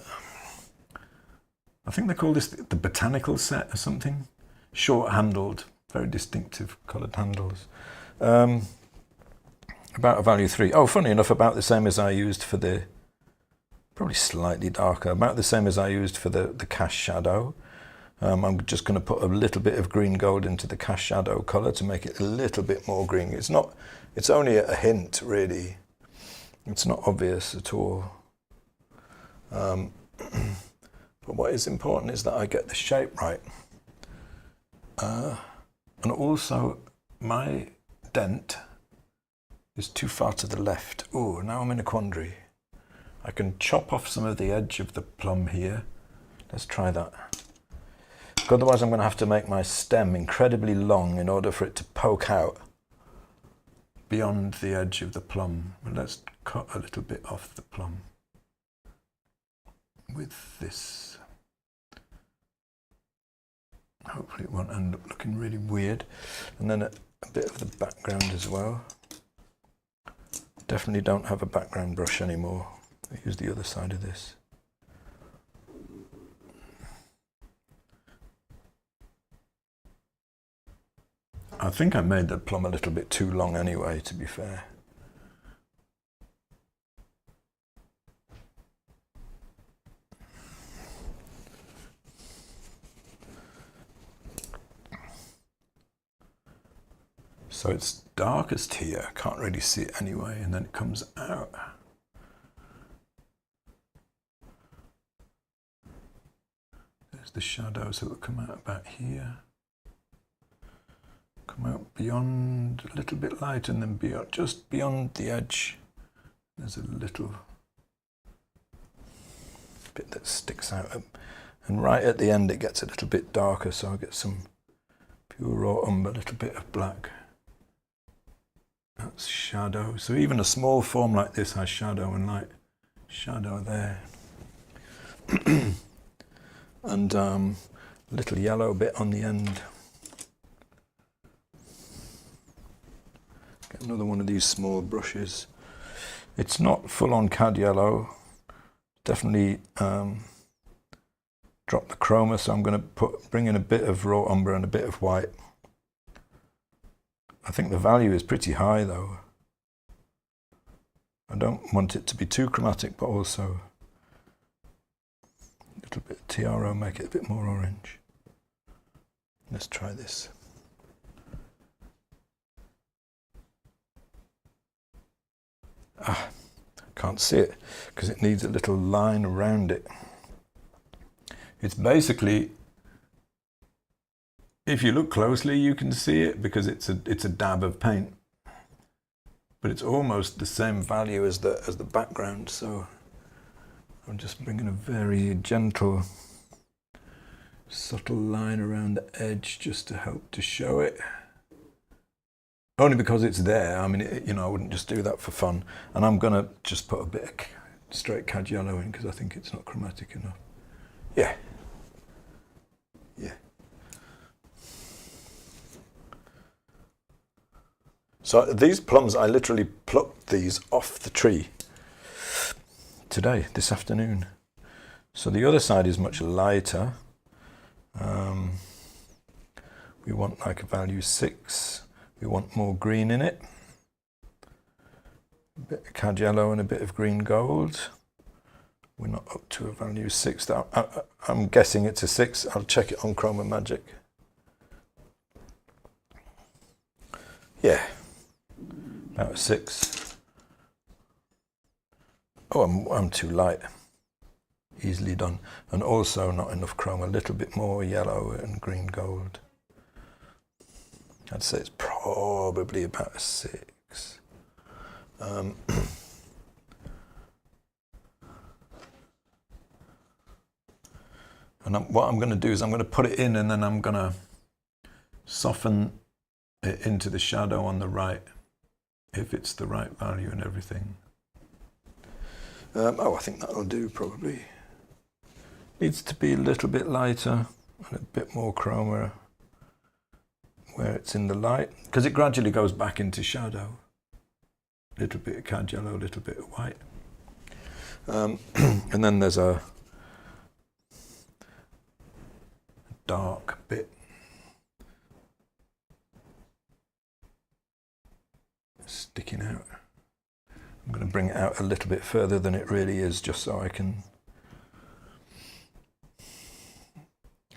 think they call this the botanical set or something. Short-handled, very distinctive coloured handles. About a value 3. Oh, funny enough, about the same as I used for the, probably slightly darker, about the same as I used for the cast shadow. I'm just going to put a little bit of green gold into the cast shadow colour to make it a little bit more green. It's only a hint, really. It's not obvious at all. But what is important is that I get the shape right. And also, my dent is too far to the left. Oh, now I'm in a quandary. I can chop off some of the edge of the plum here. Let's try that. Otherwise, I'm going to have to make my stem incredibly long in order for it to poke out beyond the edge of the plum. But let's cut a little bit off the plum with this. Hopefully it won't end up looking really weird. And then a bit of the background as well. Definitely don't have a background brush anymore. I use the other side of this. I think I made the plum a little bit too long anyway, to be fair. So it's darkest here, I can't really see it anyway, and then it comes out. There's the shadow, so it'll come out about here. Come out beyond, a little bit light, and then beyond, just beyond the edge, there's a little bit that sticks out. And right at the end it gets a little bit darker, so I'll get some pure raw umber, a little bit of black. That's shadow. So even a small form like this has shadow and light. Shadow there. And a little yellow bit on the end. Get another one of these small brushes. It's not full-on cad yellow. Definitely drop the chroma, so I'm going to bring in a bit of raw umber and a bit of white. I think the value is pretty high though. I don't want it to be too chromatic, but also a little bit of TRO, make it a bit more orange. Let's try this. Can't see it because it needs a little line around it. It's basically, if you look closely, you can see it because it's a dab of paint, but it's almost the same value as the background. So I'm just bringing a very gentle, subtle line around the edge just to help to show it. Only because it's there. I mean, you know, I wouldn't just do that for fun. And I'm gonna just put a bit of straight cad yellow in because I think it's not chromatic enough. Yeah. Yeah. So these plums, I literally plucked these off the tree today, this afternoon. So the other side is much lighter. We want like a value 6. We want more green in it. A bit of cad yellow and a bit of green gold. We're not up to a value 6. I'm guessing it's a 6. I'll check it on Chroma Magic. Yeah, about a 6. Oh, I'm too light. Easily done. And also not enough chrome, a little bit more yellow and green gold. I'd say it's probably about a 6. And what I'm going to do is I'm going to put it in and then I'm going to soften it into the shadow on the right, if it's the right value and everything. I think that'll do probably. Needs to be a little bit lighter and a bit more chroma where it's in the light, because it gradually goes back into shadow. A little bit of cad yellow, a little bit of white. And then there's a dark bit sticking out. I'm going to bring it out a little bit further than it really is, just so I can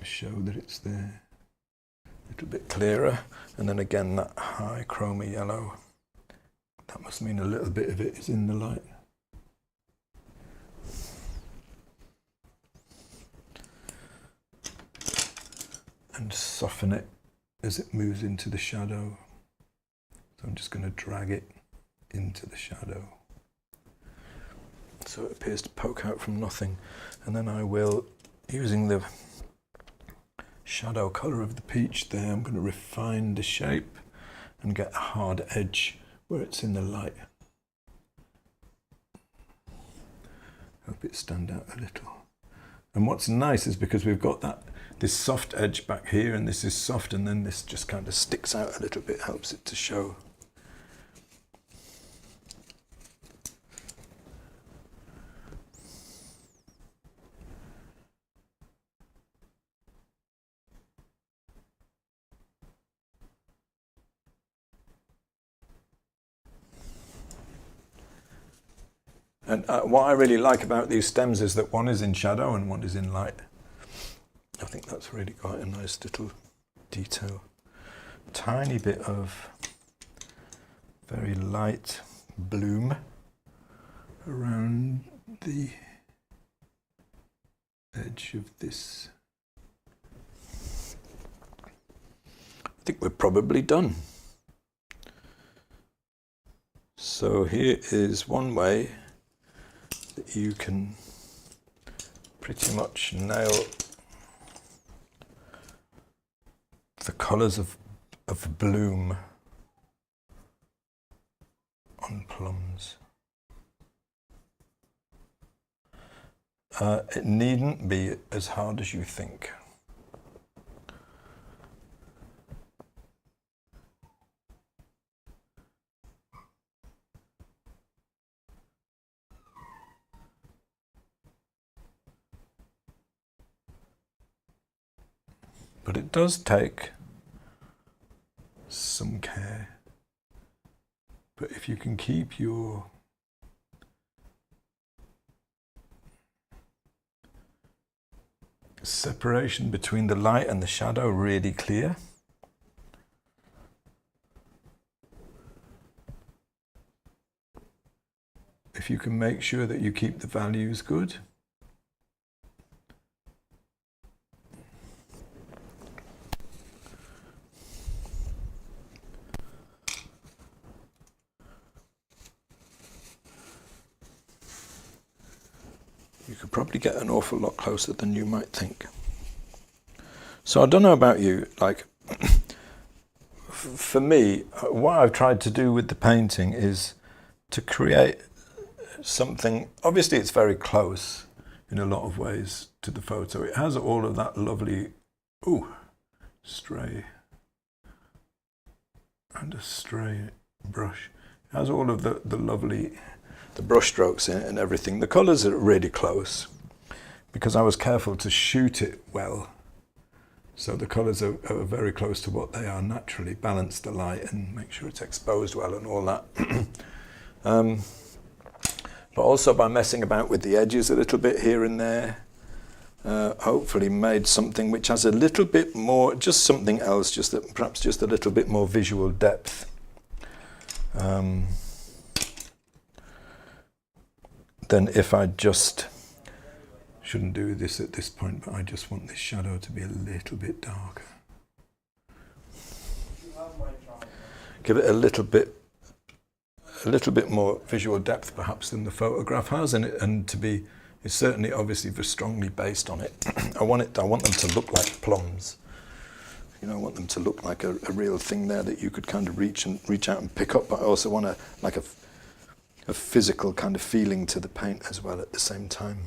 show that it's there. A little bit clearer, and then again that high chroma yellow. That must mean a little bit of it is in the light. And soften it as it moves into the shadow. So I'm just going to drag it into the shadow, so it appears to poke out from nothing. And then I will, using the shadow colour of the peach there, I'm going to refine the shape and get a hard edge where it's in the light. Hope it stand out a little. And what's nice is because we've got this soft edge back here, and this is soft, and then this just kind of sticks out a little bit, helps it to show. And what I really like about these stems is that one is in shadow and one is in light. I think that's really quite a nice little detail. Tiny bit of very light bloom around the edge of this. I think we're probably done. So here is one way that you can pretty much nail the colours of bloom on plums. It needn't be as hard as you think. But it does take some care. But if you can keep your separation between the light and the shadow really clear, if you can make sure that you keep the values good, you could probably get an awful lot closer than you might think. So I don't know about you, like, for me, what I've tried to do with the painting is to create something. Obviously it's very close in a lot of ways to the photo. It has all of that lovely, stray, and a stray brush. It has all of the lovely, the brush strokes in it and everything. The colours are really close because I was careful to shoot it well. So the colours are very close to what they are naturally. Balance the light and make sure it's exposed well and all that. But also by messing about with the edges a little bit here and there, hopefully made something which has a little bit more, just something else, just that perhaps just a little bit more visual depth. Then if I just, shouldn't do this at this point, but I just want this shadow to be a little bit darker. Give it a little bit more visual depth perhaps than the photograph has, and to be, it's certainly obviously very strongly based on it. I want them to look like plums. You know, I want them to look like a real thing there that you could kind of reach out and pick up, but I also want a physical kind of feeling to the paint as well at the same time.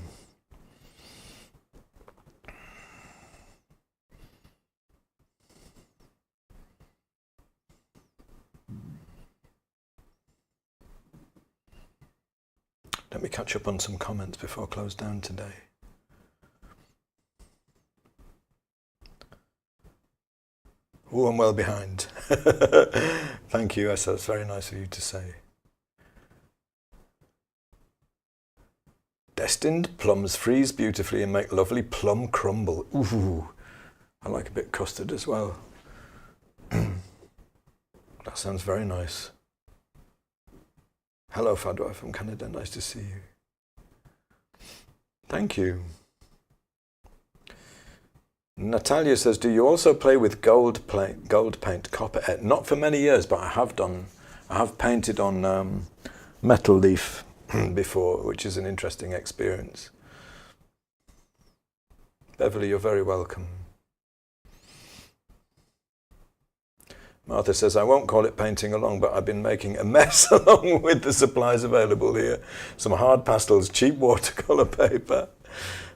Let me catch up on some comments before I close down today. Oh, I'm well behind. Thank you, Essa. That's very nice of you to say. Destined plums freeze beautifully and make lovely plum crumble. Ooh, I like a bit of custard as well. That sounds very nice. Hello, Fadwa from Canada. Nice to see you. Thank you. Natalia says, do you also play with gold paint, copper? Not for many years, but I have done. I have painted on metal leaf before, which is an interesting experience. Beverly, you're very welcome. Martha says, I won't call it painting along, but I've been making a mess along with the supplies available here. Some hard pastels, cheap watercolour paper,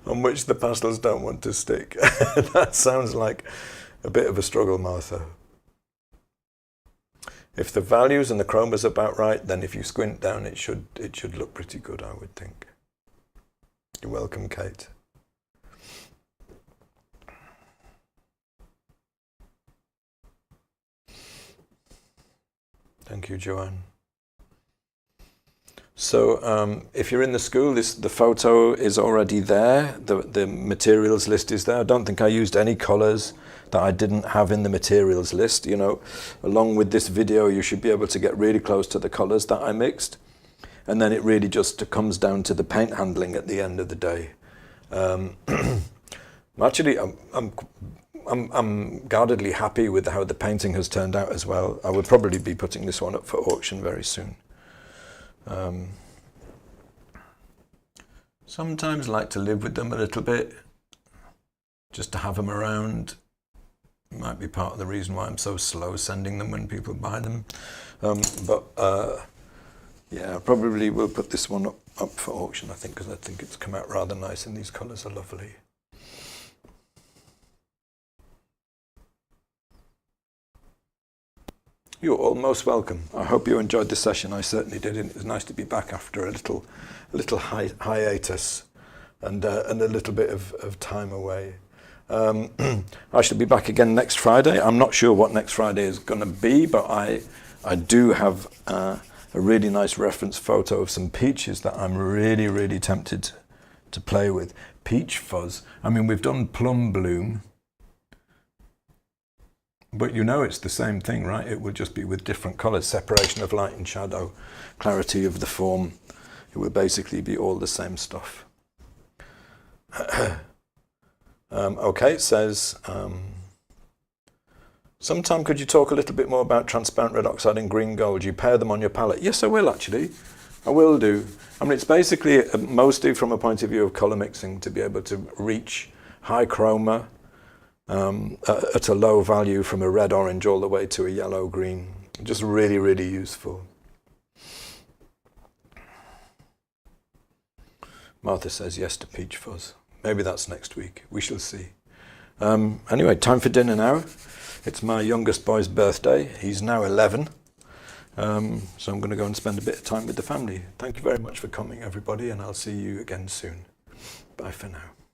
on which the pastels don't want to stick. That sounds like a bit of a struggle, Martha. If the values and the chroma's about right, then if you squint down, it should look pretty good, I would think. You're welcome, Kate. Thank you, Joanne. So if you're in the school, the photo is already there. The materials list is there. I don't think I used any colours that I didn't have in the materials list. You know, along with this video, you should be able to get really close to the colours that I mixed. And then it really just comes down to the paint handling at the end of the day. Actually, I'm guardedly happy with how the painting has turned out as well. I would probably be putting this one up for auction very soon. Sometimes like to live with them a little bit, just to have them around. Might be part of the reason why I'm so slow sending them when people buy them. Yeah, I probably will put this one up for auction, I think, because I think it's come out rather nice and these colours are lovely. You're all most welcome. I hope you enjoyed the session. I certainly did. It was nice to be back after a little hiatus and a little bit of time away. I shall be back again next Friday. I'm not sure what next Friday is going to be, but I do have a really nice reference photo of some peaches that I'm really, really tempted to play with. Peach fuzz. I mean, we've done plum bloom. But you know it's the same thing, right? It would just be with different colours, separation of light and shadow, clarity of the form. It would basically be all the same stuff. Okay, it says, sometime could you talk a little bit more about transparent red oxide and green gold? You pair them on your palette. Yes, I will actually. I will do. I mean, it's basically mostly from a point of view of colour mixing to be able to reach high chroma, at a low value from a red orange all the way to a yellow green. Just really, really useful. Martha says yes to peach fuzz. Maybe that's next week. We shall see. Anyway, time for dinner now. It's my youngest boy's birthday. He's now 11. So I'm going to go and spend a bit of time with the family. Thank you very much for coming, everybody, and I'll see you again soon. Bye for now.